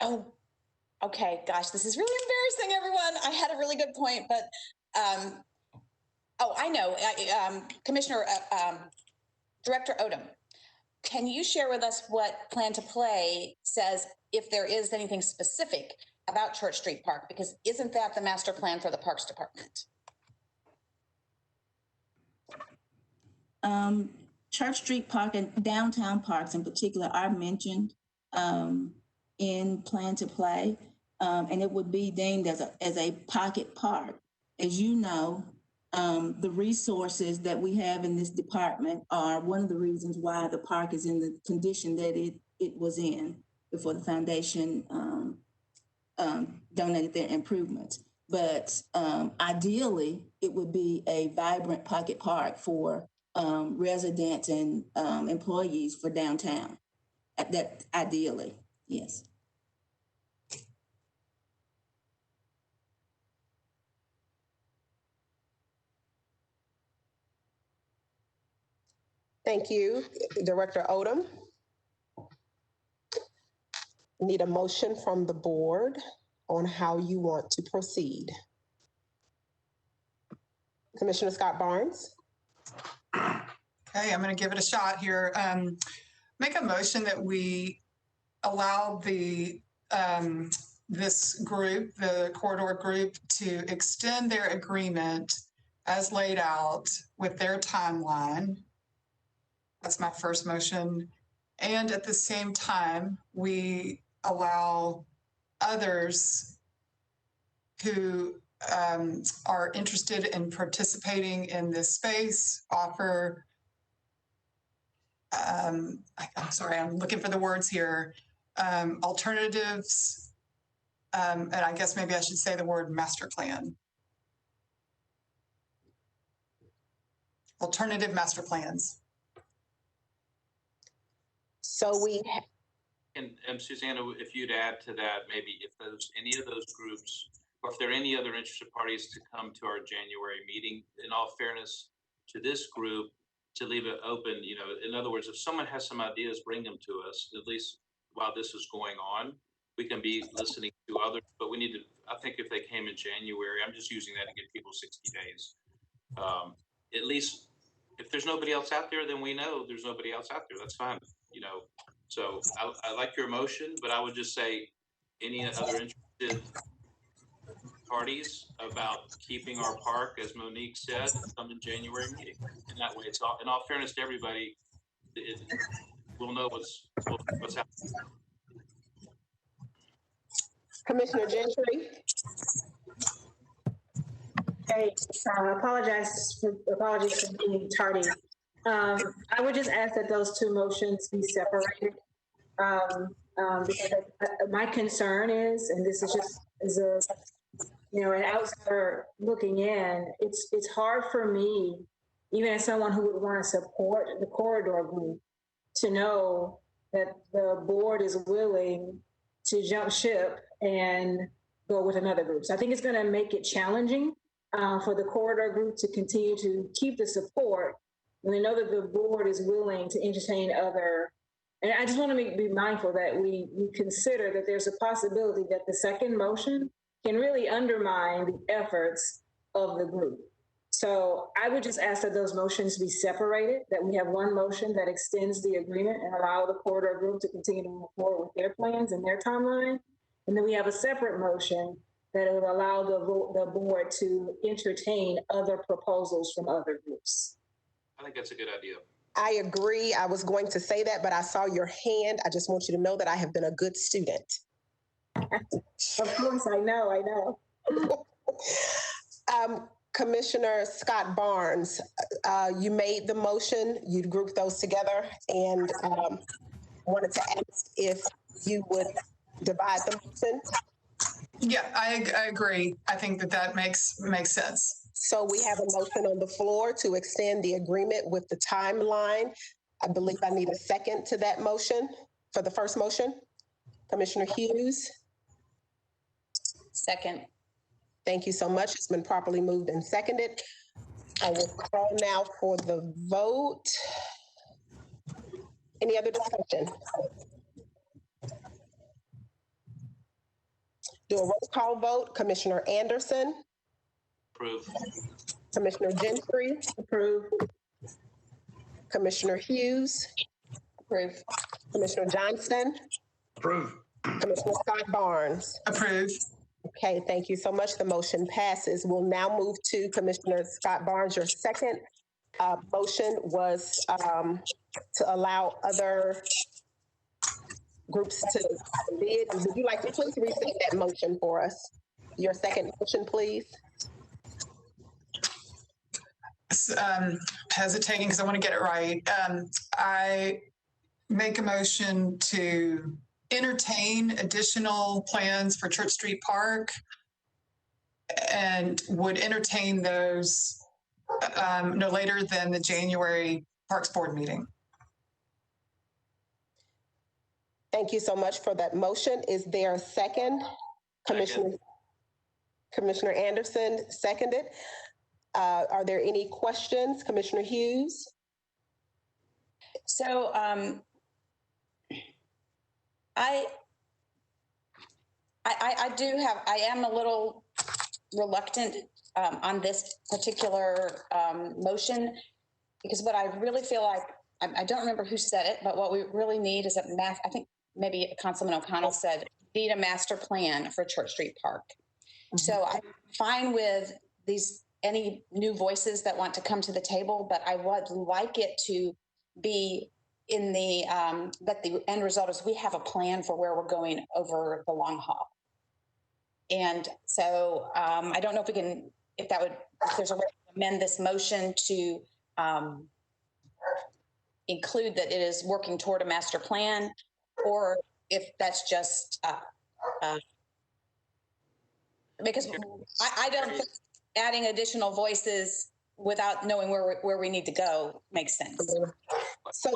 Oh, okay, gosh, this is really embarrassing, everyone. I had a really good point, but oh, I know, Commissioner, Director Odom, can you share with us what Plan to Play says if there is anything specific about Church Street Park? Because isn't that the master plan for the Parks Department? Church Street Park and downtown parks in particular are mentioned in Plan to Play, and it would be deemed as a pocket park. As you know, the resources that we have in this department are one of the reasons why the park is in the condition that it was in before the foundation donated their improvements. But ideally, it would be a vibrant pocket park for residents and employees for downtown. That ideally, yes. Thank you, Director Odom. Need a motion from the board on how you want to proceed. Commissioner Scott Barnes. Okay, I'm going to give it a shot here. Make a motion that we allow this group, the corridor group, to extend their agreement as laid out with their timeline. That's my first motion. And at the same time, we allow others who are interested in participating in this space offer, I'm sorry, I'm looking for the words here, alternatives, and I guess maybe I should say the word master plan. Alternative master plans. So we And Susanna, if you'd add to that, maybe if any of those groups, or if there are any other interested parties to come to our January meeting, in all fairness to this group, to leave it open, in other words, if someone has some ideas, bring them to us, at least while this is going on. We can be listening to others, but we need to, I think if they came in January, I'm just using that to give people 60 days. At least if there's nobody else out there, then we know there's nobody else out there. That's fine, So I like your motion, but I would just say any other interested parties about keeping our park, as Monique said, come in January meeting. And that way, it's all, in all fairness to everybody, we'll know what's happening. Commissioner Gentry. Hey, apologies for being tardy. I would just ask that those two motions be separated. Because my concern is, and this is just as an outsider looking in, it's hard for me, even as someone who would want to support the corridor group, to know that the board is willing to jump ship and go with another group. So I think it's going to make it challenging for the corridor group to continue to keep the support. And I know that the board is willing to entertain other, and I just want to be mindful that we consider that there's a possibility that the second motion can really undermine the efforts of the group. So I would just ask that those motions be separated, that we have one motion that extends the agreement and allow the corridor group to continue to move forward with their plans and their timeline. And then we have a separate motion that would allow the board to entertain other proposals from other groups. I think that's a good idea. I agree. I was going to say that, but I saw your hand. I just want you to know that I have been a good student. Of course, I know. Commissioner Scott Barnes, you made the motion, you grouped those together, and wanted to ask if you would divide the motion. Yeah, I agree. I think that makes sense. So we have a motion on the floor to extend the agreement with the timeline. I believe I need a second to that motion for the first motion. Commissioner Hughes. Second. Thank you so much. It's been properly moved and seconded. I will call now for the vote. Any other discussion? Do a roll call vote. Commissioner Anderson. Approve. Commissioner Gentry. Approve. Commissioner Hughes. Approve. Commissioner Johnston. Approve. Commissioner Scott Barnes. Approve. Okay, thank you so much. The motion passes. We'll now move to Commissioner Scott Barnes. Your second motion was to allow other groups to bid. Would you like to please restate that motion for us? Your second motion, please. Hesitating because I want to get it right. I make a motion to entertain additional plans for Church Street Park and would entertain those no later than the January Parks Board meeting. Thank you so much for that motion. Is there a second? Commissioner Anderson seconded. Are there any questions? Commissioner Hughes? So I am a little reluctant on this particular motion, because what I really feel like, I don't remember who said it, but what we really need is I think maybe Councilman O'Connell said, need a master plan for Church Street Park. Mm-hmm. So I'm fine with any new voices that want to come to the table, but I would like it to be in the, that the end result is we have a plan for where we're going over the long haul. And so I don't know if we can, if there's a way to amend this motion to include that it is working toward a master plan, or if that's just, because I don't think adding additional voices without knowing where we need to go makes sense. So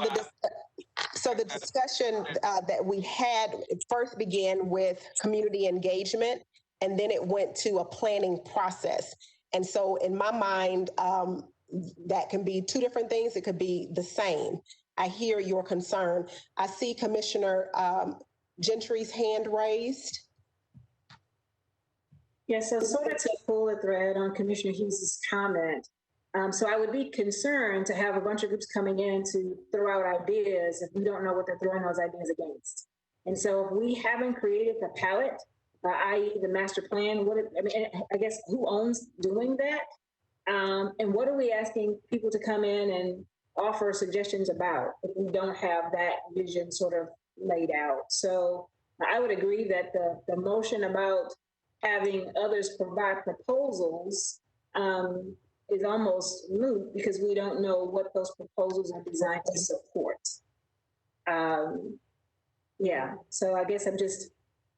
the discussion that we had first began with community engagement, and then it went to a planning process. And so in my mind, that can be two different things. It could be the same. I hear your concern. I see Commissioner Gentry's hand raised. Yeah, so sort of to pull a thread on Commissioner Hughes' comment. So I would be concerned to have a bunch of groups coming in to throw out ideas if we don't know what they're throwing those ideas against. And so if we haven't created the palette, i.e. the master plan, I guess who owns doing that? And what are we asking people to come in and offer suggestions about if we don't have that vision sort of laid out? So I would agree that the motion about having others provide proposals is almost moot, because we don't know what those proposals are designed to support. Yeah, so I guess I'm just,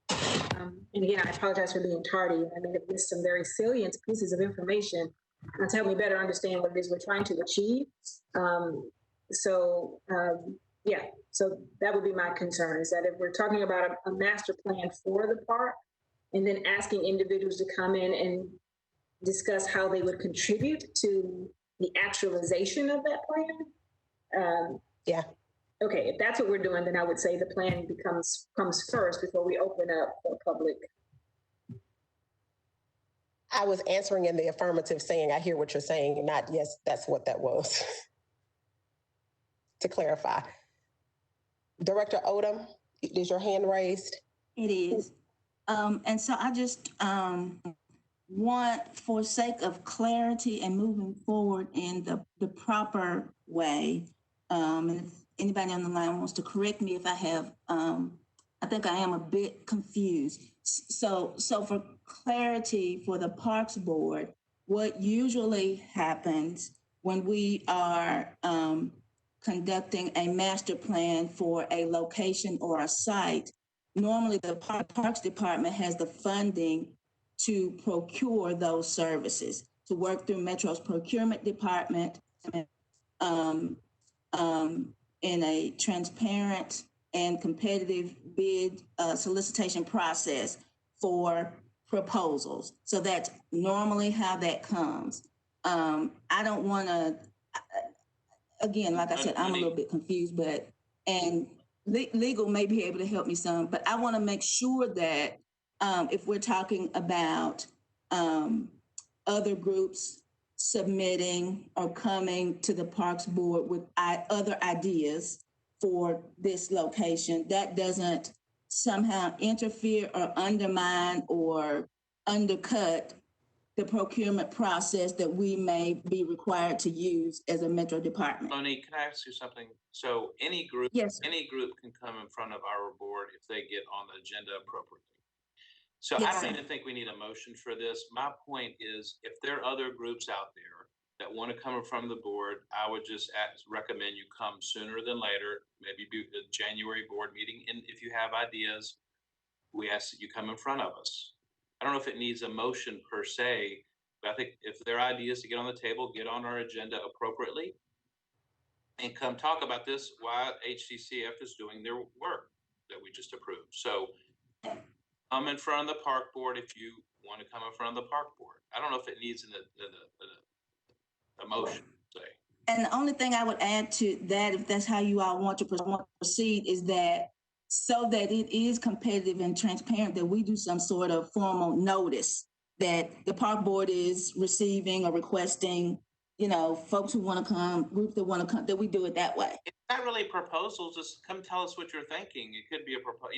and again, I apologize for being tardy. I mean, I've missed some very salient pieces of information to help me better understand what it is we're trying to achieve. Yeah, so that would be my concern, is that if we're talking about a master plan for the park, and then asking individuals to come in and discuss how they would contribute to the actualization of that plan. Yeah. Okay, if that's what we're doing, then I would say the plan comes first before we open up for public. I was answering in the affirmative, saying I hear what you're saying, not yes, that's what that was. To clarify. Director Odom, is your hand raised? It is. And so I just want, for sake of clarity and moving forward in the proper way, and if anybody on the line wants to correct me if I have, I think I am a bit confused. So for clarity for the Parks Board, what usually happens when we are conducting a master plan for a location or a site, normally the Parks Department has the funding to procure those services, to work through Metro's procurement department in a transparent and competitive bid solicitation process for proposals. So that's normally how that comes. I don't want to, again, like I said, I'm a little bit confused, and legal may be able to help me some, but I want to make sure that if we're talking about other groups submitting or coming to the Parks Board with other ideas for this location, that doesn't somehow interfere or undermine or undercut the procurement process that we may be required to use as a Metro department. Monique, can I ask you something? So any group can come in front of our board if they get on the agenda appropriately. So Yes, I don't sir. even think we need a motion for this. My point is, if there are other groups out there that want to come in front of the board, I would just recommend you come sooner than later, maybe do the January board meeting. And if you have ideas, we ask that you come in front of us. I don't know if it needs a motion per se, but I think if there are ideas to get on the table, get on our agenda appropriately and come talk about this while HCCF is doing their work that we just approved. So come in front of the park board if you want to come in front of the park board. I don't know if it needs a motion, say. And the only thing I would add to that, if that's how you all want to proceed, is that so that it is competitive and transparent, that we do some sort of formal notice that the park board is receiving or requesting, folks who want to come, groups that want to come, that we do it that way. It's not really proposals, just come tell us what you're thinking. It could be a proposal,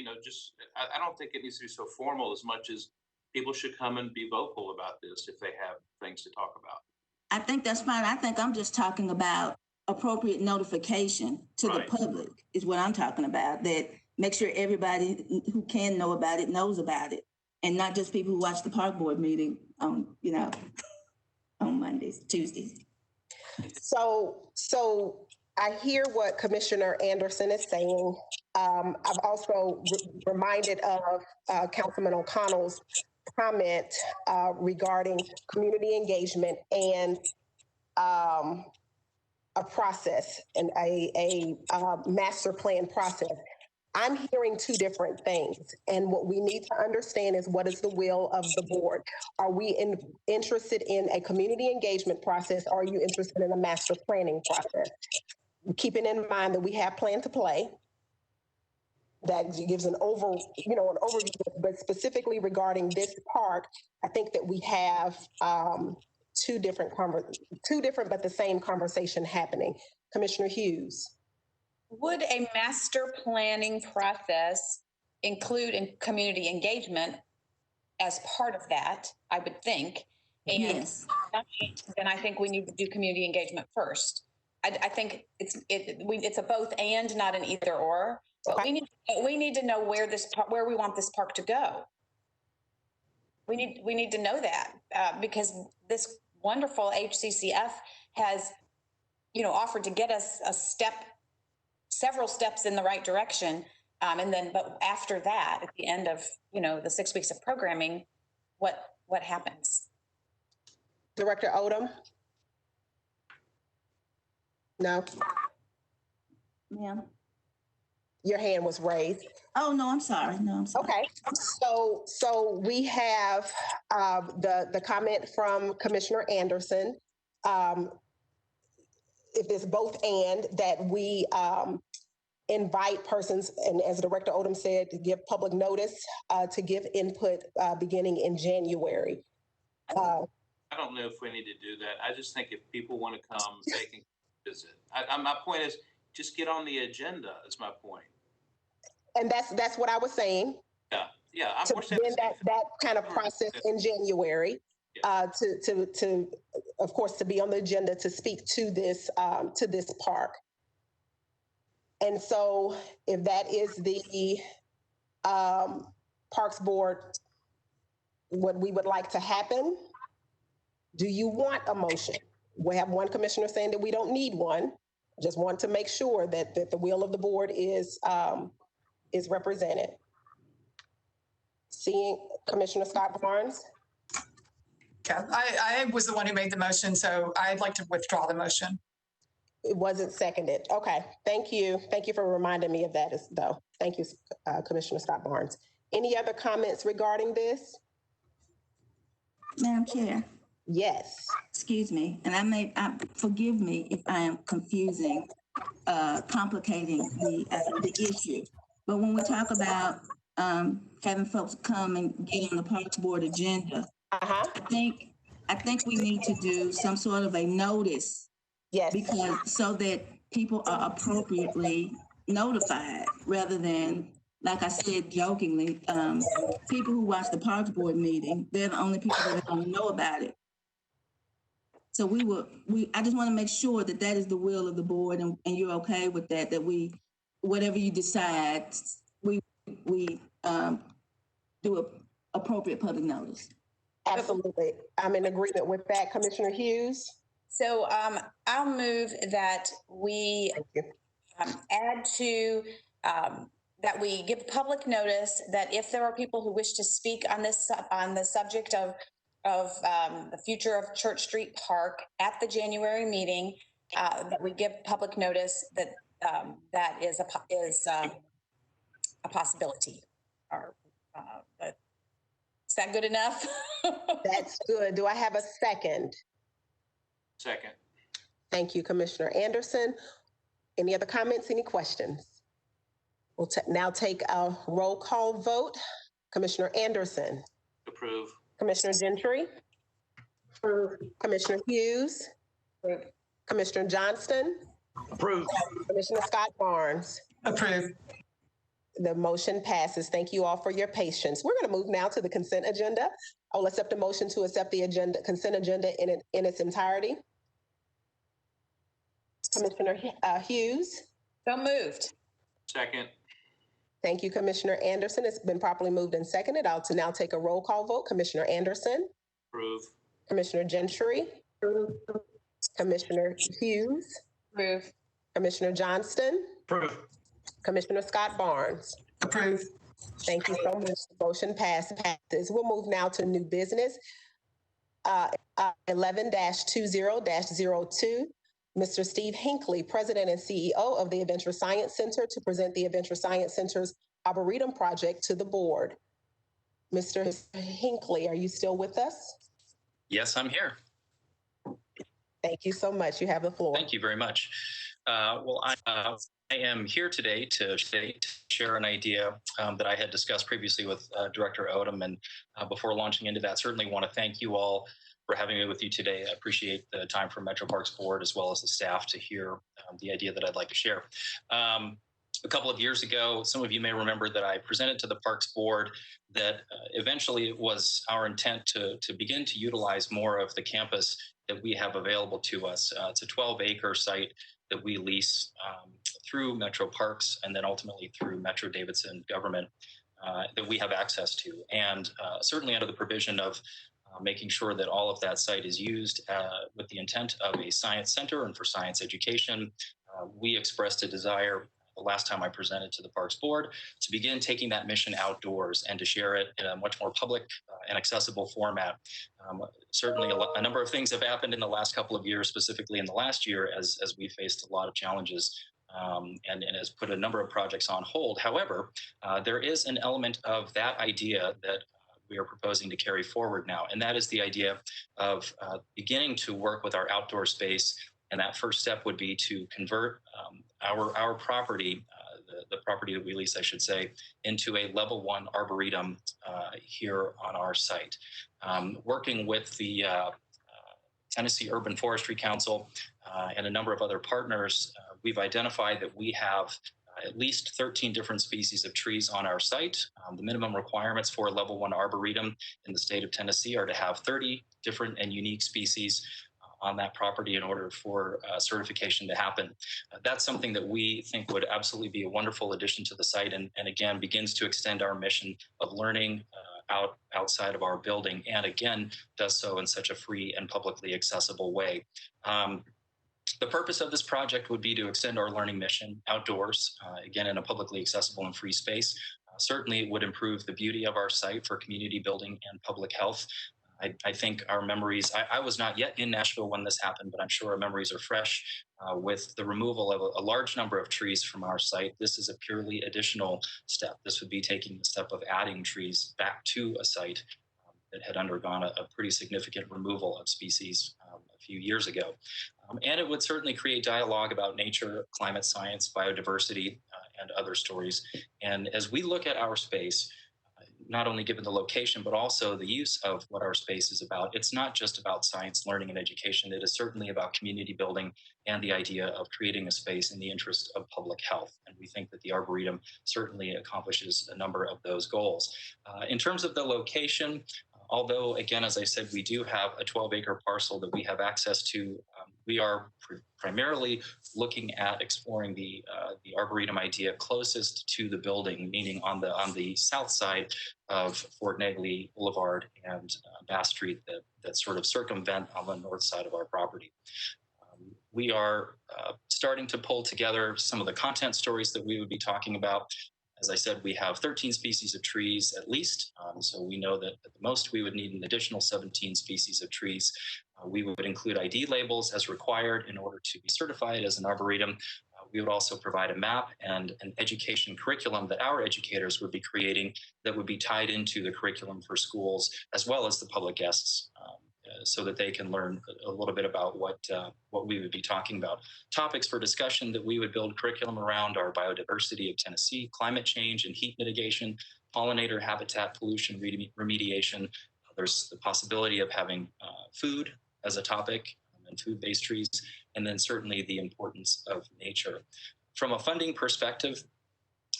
I don't think it needs to be so formal as much as people should come and be vocal about this if they have things to talk about. I think that's fine. I think I'm just talking about appropriate notification to the public is what I'm talking about, that make sure everybody who can know about it knows about it, and not just people who watch the park board meeting on Mondays, Tuesdays. So I hear what Commissioner Anderson is saying. I've also reminded of Councilman O'Connell's comment regarding community engagement and a process and a master plan process. I'm hearing two different things. And what we need to understand is, what is the will of the board? Are we interested in a community engagement process? Or are you interested in a master planning process? Keeping in mind that we have Plan to Play that gives an overview, but specifically regarding this park, I think that we have two different but the same conversation happening. Commissioner Hughes. Would a master planning process include community engagement as part of that? I would think. And yes. Then I think we need to do community engagement first. I think it's a both and, not an either or. But Okay. we need to know where we want this park to go. We need to know that because this wonderful HCCF has offered to get us several steps in the right direction. But after that, at the end of, the 6 weeks of programming, what happens? Director Odom? No? Yeah. Your hand was raised. Oh, no, I'm sorry. No, I'm sorry. Okay, so we have the comment from Commissioner Anderson. If it's both and, that we invite persons, and as Director Odom said, to give public notice, to give input beginning in January. I don't know if we need to do that. I just think if people want to come, they can visit. My point is, just get on the agenda, is my point. And that's what I was saying. Yeah. To begin that kind of process in January, to of course to be on the agenda to speak to this park. And so, if that is the Parks Board, what we would like to happen, do you want a motion? We have one commissioner saying that we don't need one. Just want to make sure that the will of the board is represented. Seeing Commissioner Scott Barnes. Okay, I was the one who made the motion, so I'd like to withdraw the motion. It wasn't seconded. Okay, thank you. Thank you for reminding me of that though. Thank you, Commissioner Scott Barnes. Any other comments regarding this? Madam Chair. Yes. Excuse me, and forgive me if I am confusing, complicating the issue. But when we talk about having folks come and get on the Parks Board agenda, I think we need to do some sort of a notice. Yes. Because so that people are appropriately notified, rather than, like I said jokingly, people who watch the Parks Board meeting, they're the only people that are going to know about it. So I just want to make sure that that is the will of the board, and you're okay with that, that whatever you decide, we do a appropriate public notice. Absolutely. I'm in agreement with that, Commissioner Hughes. So I'll move that we add to, that we give public notice that if there are people who wish to speak on the subject of the future of Church Street Park at the January meeting, that we give public notice that that is a possibility. But is that good enough? That's good. Do I have a second? Second. Thank you, Commissioner Anderson. Any other comments, any questions? We'll now take a roll call vote. Commissioner Anderson. Approve. Commissioner Gentry. Approve. Commissioner Hughes. Approve. Commissioner Johnston. Approve. Commissioner Scott Barnes. Approve. The motion passes. Thank you all for your patience. We're going to move now to the consent agenda. I'll accept a motion to accept the consent agenda in its entirety. Commissioner Hughes. So moved. Second. Thank you, Commissioner Anderson. It's been properly moved and seconded. I'll now take a roll call vote. Commissioner Anderson. Approve. Commissioner Gentry. Approve. Commissioner Hughes. Approve. Commissioner Johnston. Approve. Commissioner Scott Barnes. Approve. Thank you so much. The motion passes. We'll move now to new business. 11-20-02. Mr. Steve Hinckley, President and CEO of the Adventure Science Center, to present the Adventure Science Center's Arboretum project to the board. Mr. Hinckley, are you still with us? Yes, I'm here. Thank you so much. You have the floor. Thank you very much. Well, I am here today to share an idea that I had discussed previously with Director Odom, and before launching into that, certainly want to thank you all for having me with you today. I appreciate the time from Metro Parks Board as well as the staff to hear the idea that I'd like to share. A couple of years ago, some of you may remember that I presented to the Parks Board that eventually it was our intent to begin to utilize more of the campus that we have available to us. It's a 12-acre site that we lease through Metro Parks and then ultimately through Metro Davidson government that we have access to. And certainly under the provision of making sure that all of that site is used with the intent of a science center and for science education. We expressed a desire the last time I presented to the Parks Board to begin taking that mission outdoors and to share it in a much more public and accessible format. Certainly a number of things have happened in the last couple of years, specifically in the last year, as we faced a lot of challenges and has put a number of projects on hold. However, there is an element of that idea that we are proposing to carry forward now, and that is the idea of beginning to work with our outdoor space. And that first step would be to convert our property, the property that we lease, I should say, into a level 1 arboretum here on our site. Working with the Tennessee Urban Forestry Council and a number of other partners, we've identified that we have at least 13 different species of trees on our site. The minimum requirements for a level 1 arboretum in the state of Tennessee are to have 30 different and unique species on that property in order for certification to happen. That's something that we think would absolutely be a wonderful addition to the site, and again begins to extend our mission of learning outside of our building, and again does so in such a free and publicly accessible way. The purpose of this project would be to extend our learning mission outdoors, again in a publicly accessible and free space. Certainly it would improve the beauty of our site for community building and public health. I think our memories, I was not yet in Nashville when this happened, but I'm sure our memories are fresh with the removal of a large number of trees from our site. This is a purely additional step. This would be taking the step of adding trees back to a site that had undergone a pretty significant removal of species a few years ago. And it would certainly create dialogue about nature, climate science, biodiversity, and other stories. And as we look at our space, not only given the location, but also the use of what our space is about, it's not just about science, learning, and education. It is certainly about community building and the idea of creating a space in the interest of public health. And we think that the Arboretum certainly accomplishes a number of those goals. In terms of the location, although, again, as I said, we do have a 12-acre parcel that we have access to, we are primarily looking at exploring the Arboretum idea closest to the building, meaning on the south side of Fort Negley Boulevard and Bass Street that sort of circumvent on the north side of our property. We are starting to pull together some of the content stories that we would be talking about. As I said, we have 13 species of trees at least, so we know that at the most we would need an additional 17 species of trees. We would include ID labels as required in order to be certified as an arboretum. We would also provide a map and an education curriculum that our educators would be creating that would be tied into the curriculum for schools as well as the public guests, so that they can learn a little bit about what we would be talking about. Topics for discussion that we would build curriculum around are biodiversity of Tennessee, climate change and heat mitigation, pollinator habitat pollution remediation. There's the possibility of having food as a topic and food-based trees, and then certainly the importance of nature. From a funding perspective,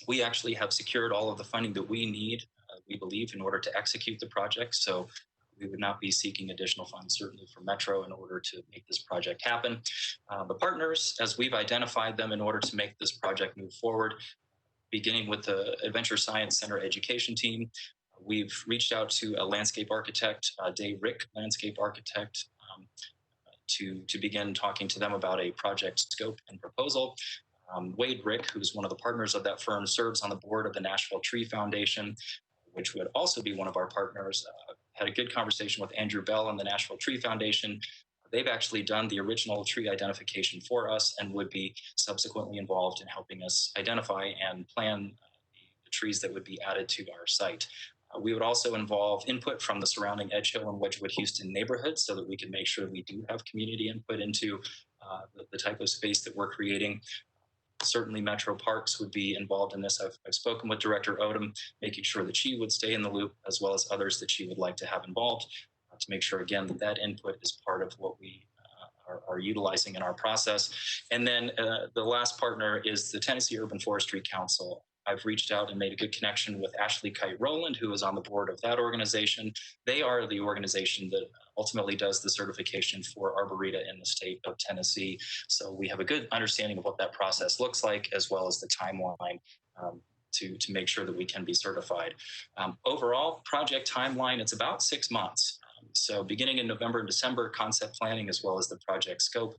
we actually have secured all of the funding that we need, we believe, in order to execute the project. So we would not be seeking additional funds, certainly for Metro, in order to make this project happen. The partners, as we've identified them in order to make this project move forward, beginning with the Adventure Science Center education team, we've reached out to a landscape architect, Dave Rick, landscape architect, to begin talking to them about a project scope and proposal. Wade Rick, who's one of the partners of that firm, serves on the board of the Nashville Tree Foundation, which would also be one of our partners. Had a good conversation with Andrew Bell and the Nashville Tree Foundation. They've actually done the original tree identification for us and would be subsequently involved in helping us identify and plan the trees that would be added to our site. We would also involve input from the surrounding Edge Hill and Wedgwood Houston neighborhoods so that we can make sure we do have community input into the type of space that we're creating. Certainly Metro Parks would be involved in this. I've spoken with Director Odom, making sure that she would stay in the loop, as well as others that she would like to have involved, to make sure, again, that input is part of what we are utilizing in our process. And then the last partner is the Tennessee Urban Forestry Council. I've reached out and made a good connection with Ashley Kite Rowland, who is on the board of that organization. They are the organization that ultimately does the certification for Arboreta in the state of Tennessee. So we have a good understanding of what that process looks like, as well as the timeline to make sure that we can be certified. Overall, project timeline, it's about 6 months. So beginning in November and December, concept planning, as well as the project scope.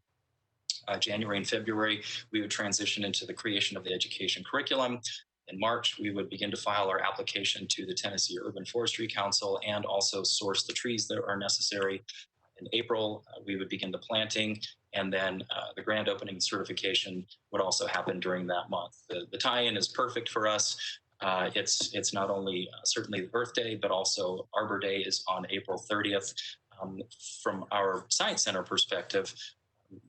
January and February, we would transition into the creation of the education curriculum. In March, we would begin to file our application to the Tennessee Urban Forestry Council and also source the trees that are necessary. In April, we would begin the planting. And then the grand opening certification would also happen during that month. The tie-in is perfect for us. It's not only certainly Earth Day, but also Arbor Day is on April 30th. From our Science Center perspective,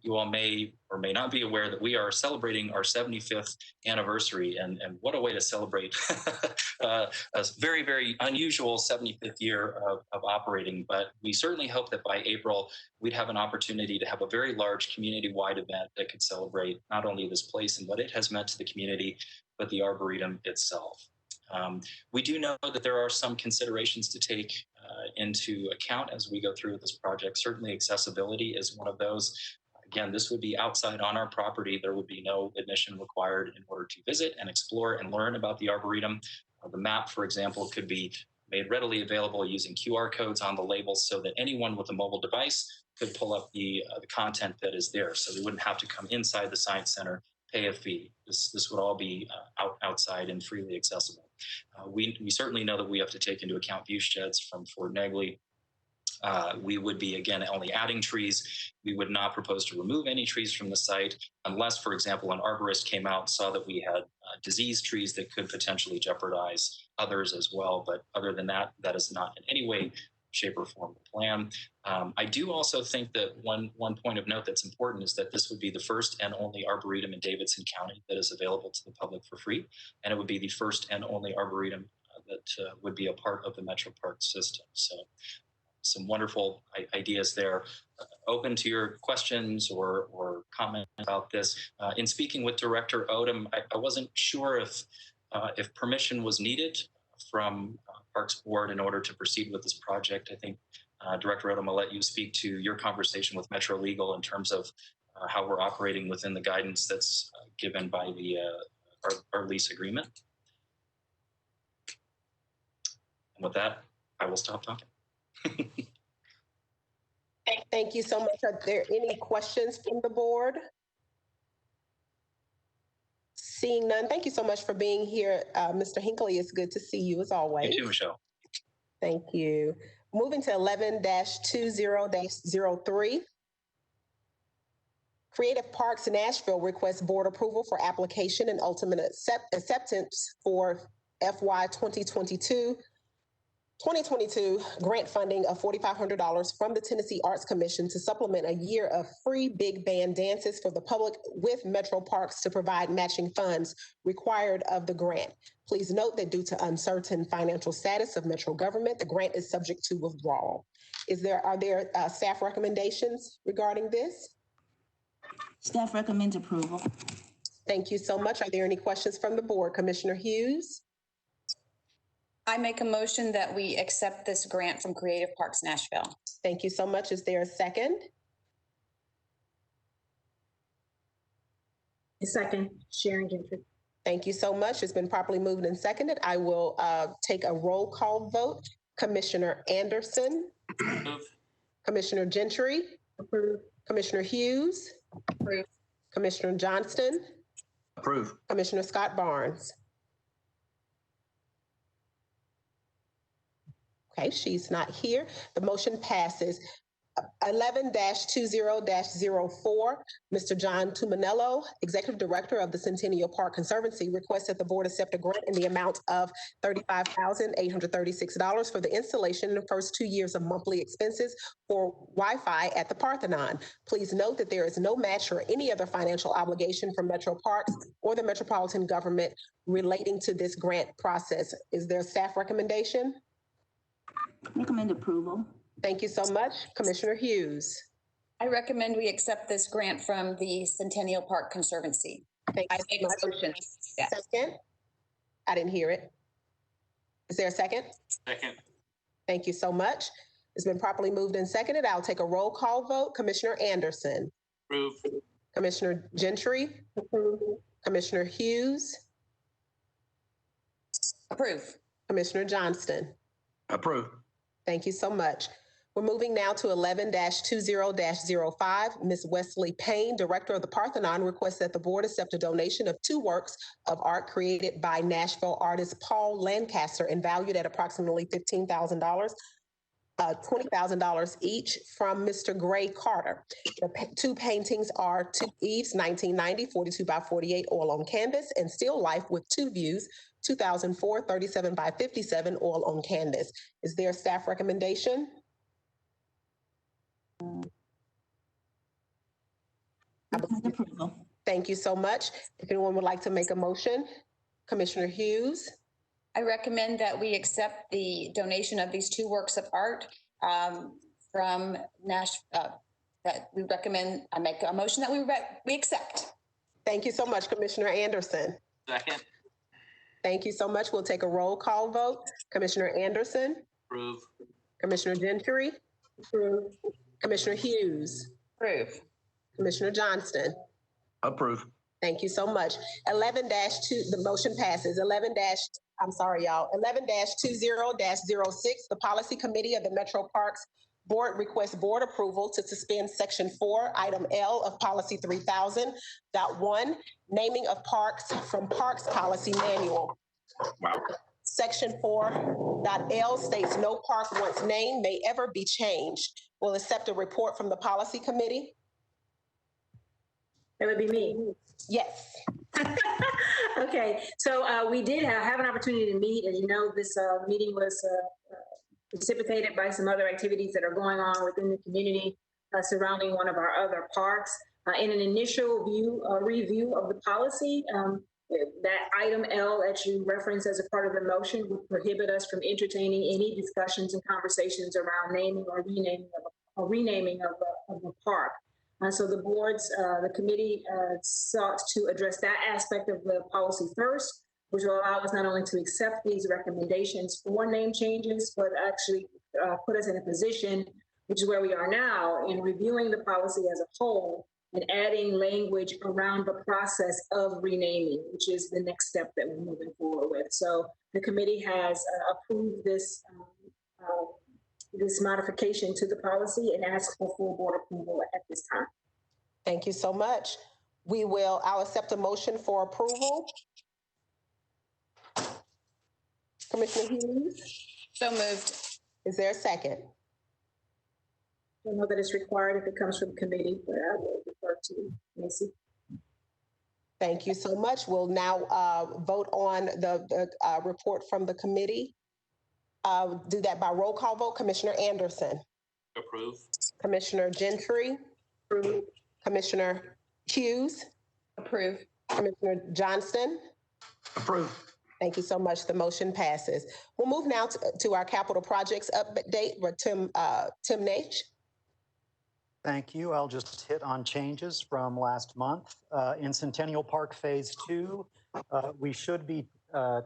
you all may or may not be aware that we are celebrating our 75th anniversary, and what a way to celebrate a very, very unusual 75th year of operating. But we certainly hope that by April, we'd have an opportunity to have a very large community-wide event that could celebrate not only this place and what it has meant to the community, but the Arboretum itself. We do know that there are some considerations to take into account as we go through this project. Certainly accessibility is one of those. Again, this would be outside on our property. There would be no admission required in order to visit and explore and learn about the Arboretum. The map, for example, could be made readily available using QR codes on the labels so that anyone with a mobile device could pull up the content that is there. So they wouldn't have to come inside the Science Center, pay a fee. This would all be outside and freely accessible. We certainly know that we have to take into account view sheds from Fort Negley. We would be, again, only adding trees. We would not propose to remove any trees from the site unless, for example, an arborist came out and saw that we had diseased trees that could potentially jeopardize others as well. But other than that, that is not in any way, shape, or form the plan. I do also think that one point of note that's important is that this would be the first and only Arboretum in Davidson County that is available to the public for free. And it would be the first and only Arboretum that would be a part of the Metro Park system. So some wonderful ideas there. Open to your questions or comment about this. In speaking with Director Odom, I wasn't sure if permission was needed from Parks Board in order to proceed with this project. I think Director Odom, I'll let you speak to your conversation with Metro Legal in terms of how we're operating within the guidance that's given by the our lease agreement. And with that, I will stop talking. Thank you so much. Are there any questions from the board? Seeing none, thank you so much for being here. Mr. Hinckley, it's good to see you as always. You too, Michelle. Thank you. Moving to 11-20-03. Creative Parks Nashville requests board approval for application and ultimate acceptance for FY 2022 grant funding of $4,500 from the Tennessee Arts Commission to supplement a year of free big band dances for the public with Metro Parks to provide matching funds required of the grant. Please note that due to uncertain financial status of Metro government, the grant is subject to withdrawal. Are there staff recommendations regarding this? Staff recommends approval. Thank you so much. Are there any questions from the board? Commissioner Hughes? I make a motion that we accept this grant from Creative Parks Nashville. Thank you so much. Is there a second? A second, Sharon Gentry. Thank you so much. It's been properly moved and seconded. I will take a roll call vote. Commissioner Anderson? Approve. Commissioner Gentry? Approve. Commissioner Hughes? Approve. Commissioner Johnston? Approve. Commissioner Scott Barnes? Okay, she's not here. The motion passes. 11-20-04, Mr. John Tumanello, Executive Director of the Centennial Park Conservancy, requests that the board accept a grant in the amount of $35,836 for the installation in the first 2 years of monthly expenses for Wi-Fi at the Parthenon. Please note that there is no match or any other financial obligation from Metro Parks or the Metropolitan government relating to this grant process. Is there a staff recommendation? Recommend approval. Thank you so much. Commissioner Hughes. I recommend we accept this grant from the Centennial Park Conservancy. Thank I you make so a much. motion. Yes. Second? I didn't hear it. Is there a second? Second. Thank you so much. It's been properly moved and seconded. I'll take a roll call vote. Commissioner Anderson. Approve. Commissioner Gentry. Approve. Commissioner Hughes. Approve. Commissioner Johnston. Approve. Thank you so much. We're moving now to 11-20-05. Ms. Wesley Payne, Director of the Parthenon, requests that the board accept a donation of 2 works of art created by Nashville artist Paul Lancaster and valued at approximately $15,000 $20,000 each from Mr. Gray Carter. The two paintings are Two Eves, 1990, 42 by 48 oil on canvas, and Still Life with Two Views, 2004, 37 by 57 oil on canvas. Is there a staff recommendation? Approval. Thank you so much. If anyone would like to make a motion, Commissioner Hughes. I recommend that we accept the donation of these two works of art from Nashville. That we recommend. I make a motion that we accept. Thank you so much, Commissioner Anderson. Second. Thank you so much. We'll take a roll call vote. Commissioner Anderson. Approve. Commissioner Gentry. Approve. Commissioner Hughes. Approve. Commissioner Johnston. Approve. Thank you so much. 11-2, the motion passes. 11-20-06, the Policy Committee of the Metro Parks Board requests board approval to suspend Section 4, Item L of Policy 3000.1, naming of parks from Parks Policy Manual. Wow. Section 4.L states no park once named may ever be changed. We'll accept a report from the Policy Committee. That would be me. Yes. Okay, so we did have an opportunity to meet. As you know, this meeting was precipitated by some other activities that are going on within the community surrounding one of our other parks. In an initial review of the policy, that item L that you referenced as a part of the motion would prohibit us from entertaining any discussions and conversations around naming or renaming of a park. So the committee sought to address that aspect of the policy first, which will allow us not only to accept these recommendations for name changes, but actually put us in a position, which is where we are now, in reviewing the policy as a whole and adding language around the process of renaming, which is the next step that we're moving forward with. So the committee has approved this modification to the policy and ask for full board approval at this time. Thank you so much. I'll accept a motion for approval. Commissioner Hughes? So moved. Is there a second? I don't know that it's required if it comes from committee, but I will refer to Macy. Thank you so much. We'll now vote on the report from the committee. Do that by roll call vote. Commissioner Anderson. Approve. Commissioner Gentry. Approve. Commissioner Hughes. Approve. Commissioner Johnston. Approve. Thank you so much. The motion passes. We'll move now to our capital projects update with Tim Nage. Thank you. I'll just hit on changes from last month. In Centennial Park Phase 2, we should be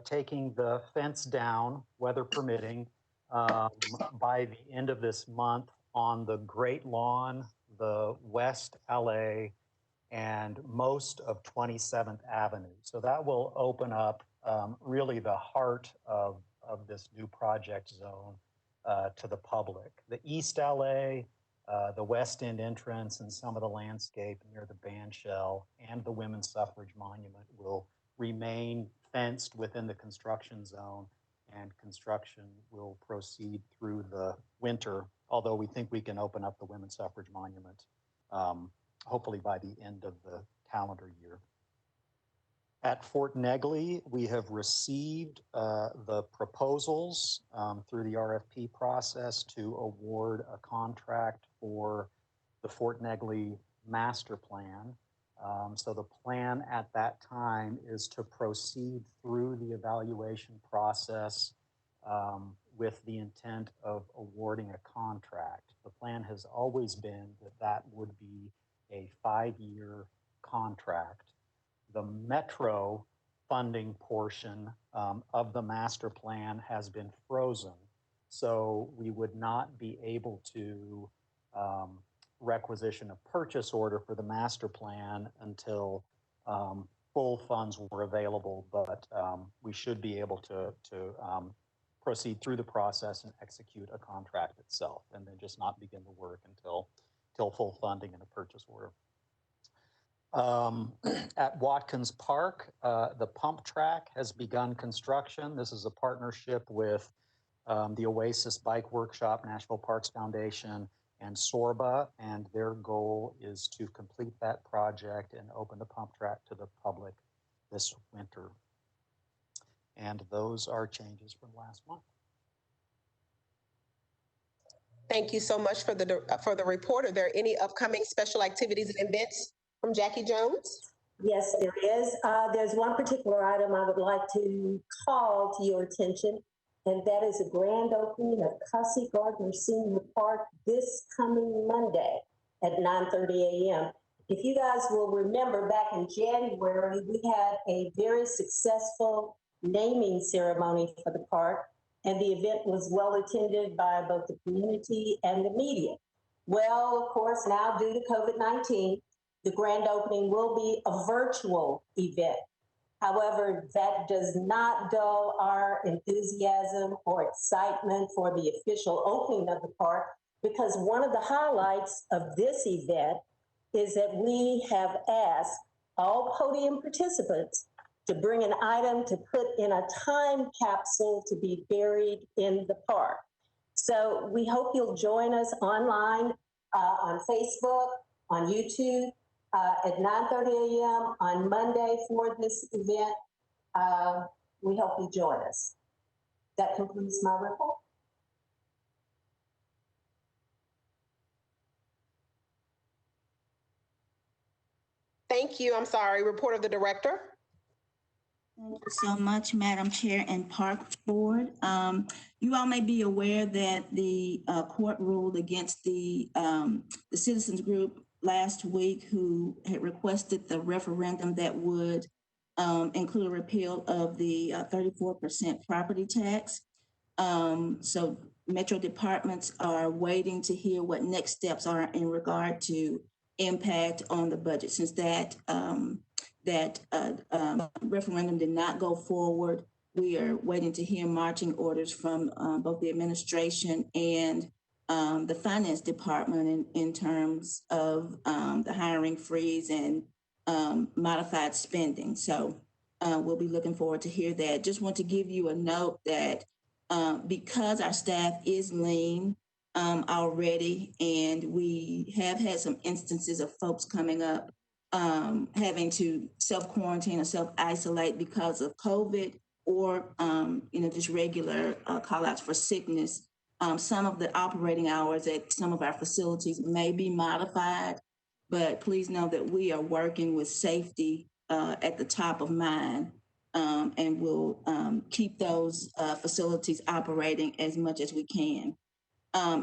taking the fence down, weather permitting, by the end of this month on the Great Lawn, the West LA, and most of 27th Avenue. So that will open up really the heart of this new project zone to the public. The East LA, the West End entrance, and some of the landscape near the band shell and the Women's Suffrage Monument will remain fenced within the construction zone, and construction will proceed through the winter, although we think we can open up the Women's Suffrage Monument hopefully by the end of the calendar year. At Fort Negley, we have received the proposals through the RFP process to award a contract for the Fort Negley master plan. So the plan at that time is to proceed through the evaluation process with the intent of awarding a contract. The plan has always been that would be a 5-year contract. The Metro funding portion of the master plan has been frozen, so we would not be able to requisition a purchase order for the master plan until full funds were available, but we should be able to proceed through the process and execute a contract itself, and then just not begin the work until full funding and a purchase order. At Watkins Park, the pump track has begun construction. This is a partnership with the Oasis Bike Workshop, Nashville Parks Foundation, and Sorba, and their goal is to complete that project and open the pump track to the public this winter. And those are changes from last month. Thank you so much for the report. Are there any upcoming special activities and events from Jackie Jones? Yes, there is. There's one particular item I would like to call to your attention, and that is a grand opening of Cussy Gardner Senior Park this coming Monday at 9:30 a.m. If you guys will remember, back in January, we had a very successful naming ceremony for the park, and the event was well attended by both the community and the media. Well, of course, now due to COVID-19, the grand opening will be a virtual event. However, that does not dull our enthusiasm or excitement for the official opening of the park, because one of the highlights of this event is that we have asked all podium participants to bring an item to put in a time capsule to be buried in the park. So we hope you'll join us online, on Facebook, on YouTube, at 9:30 a.m. on Monday for this event. We hope you join us. That concludes my report. Thank you. I'm sorry. Report of the director. Thank you so much, Madam Chair and Parks Board. You all may be aware that the court ruled against the citizens group last week who had requested the referendum that would include a repeal of the 34% property tax. So Metro departments are waiting to hear what next steps are in regard to impact on the budget, since that referendum did not go forward. We are waiting to hear marching orders from both the administration and the finance department in terms of the hiring freeze and modified spending. So we'll be looking forward to hear that. Just want to give you a note that because our staff is lean already, and we have had some instances of folks coming up having to self-quarantine or self-isolate because of COVID or, just regular call-outs for sickness. Some of the operating hours at some of our facilities may be modified, but please know that we are working with safety at the top of mind, and we'll keep those facilities operating as much as we can.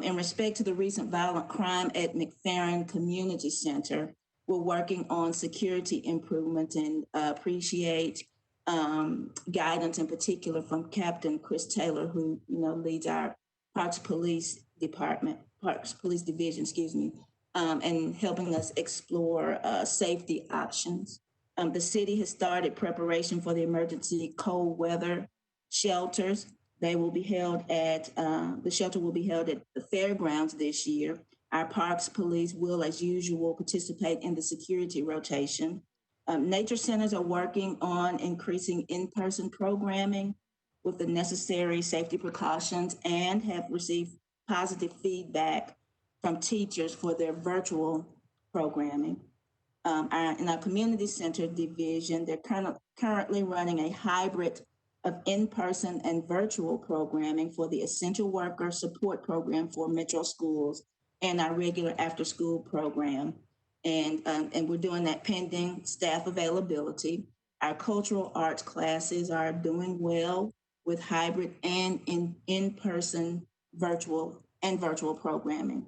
In respect to the recent violent crime at McFerrin Community Center, we're working on security improvement and appreciate guidance in particular from Captain Chris Taylor, who leads our Parks Police Division, and helping us explore safety options. The city has started preparation for the emergency cold weather shelters. They will be held at, the shelter will be held at the fairgrounds this year. Our Parks Police will, as usual, participate in the security rotation. Nature centers are working on increasing in-person programming with the necessary safety precautions and have received positive feedback from teachers for their virtual programming. In our community center division, they're currently running a hybrid of in-person and virtual programming for the essential worker support program for Metro schools and our regular after-school program. And we're doing that pending staff availability. Our cultural arts classes are doing well with hybrid and in-person virtual programming.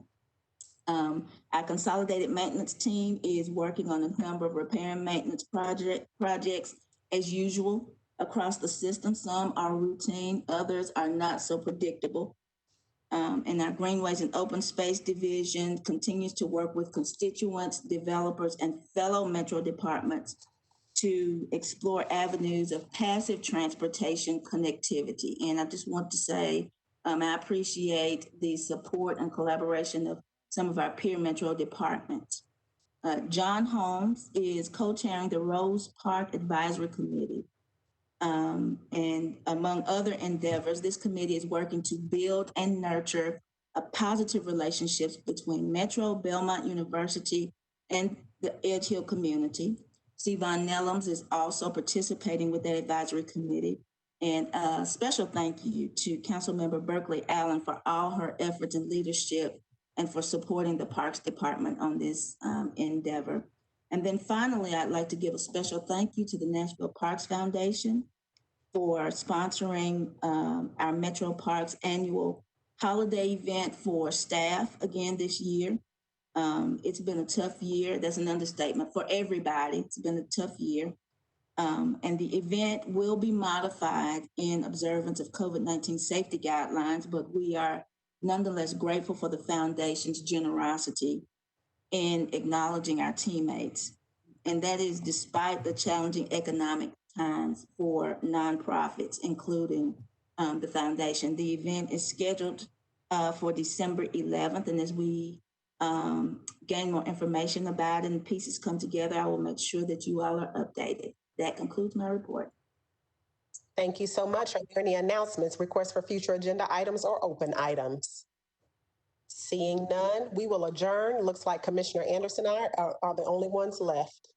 Our consolidated maintenance team is working on a number of repair and maintenance projects as usual across the system. Some are routine, others are not so predictable. And our Greenways and Open Space Division continues to work with constituents, developers, and fellow Metro departments to explore avenues of passive transportation connectivity. And I just want to say, I appreciate the support and collaboration of some of our peer Metro departments. John Holmes is co-chairing the Rose Park Advisory Committee. And among other endeavors, this committee is working to build and nurture a positive relationships between Metro, Belmont University, and the Edge Hill community. Stevon Nellums is also participating with that advisory committee. And a special thank you to Councilmember Berkeley Allen for all her efforts and leadership and for supporting the Parks Department on this endeavor. And then finally, I'd like to give a special thank you to the Nashville Parks Foundation for sponsoring our Metro Parks annual holiday event for staff again this year. It's been a tough year. That's an understatement for everybody. It's been a tough year. And the event will be modified in observance of COVID-19 safety guidelines, but we are nonetheless grateful for the foundation's generosity in acknowledging our teammates. And that is despite the challenging economic times for nonprofits, including the foundation. The event is scheduled for December 11th, and as we gain more information about it and pieces come together, I will make sure that you all are updated. That concludes my report. Thank you so much. Are there any announcements, requests for future agenda items, or open items? Seeing none, we will adjourn. Looks like Commissioner Anderson and I are the only ones left.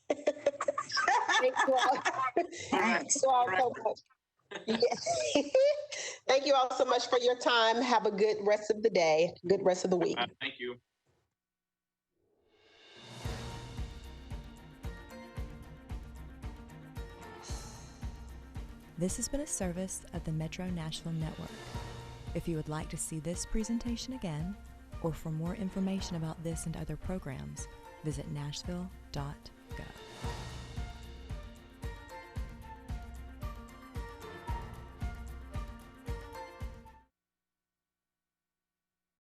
Thank you all. Thank you all so much. Yeah. Thank you all so much for your time. Have a good rest of the day, good rest of the week. Thank you. This has been a service of the Metro Nashville Network. If you would like to see this presentation again, or for more information about this and other programs, visit nashville.gov.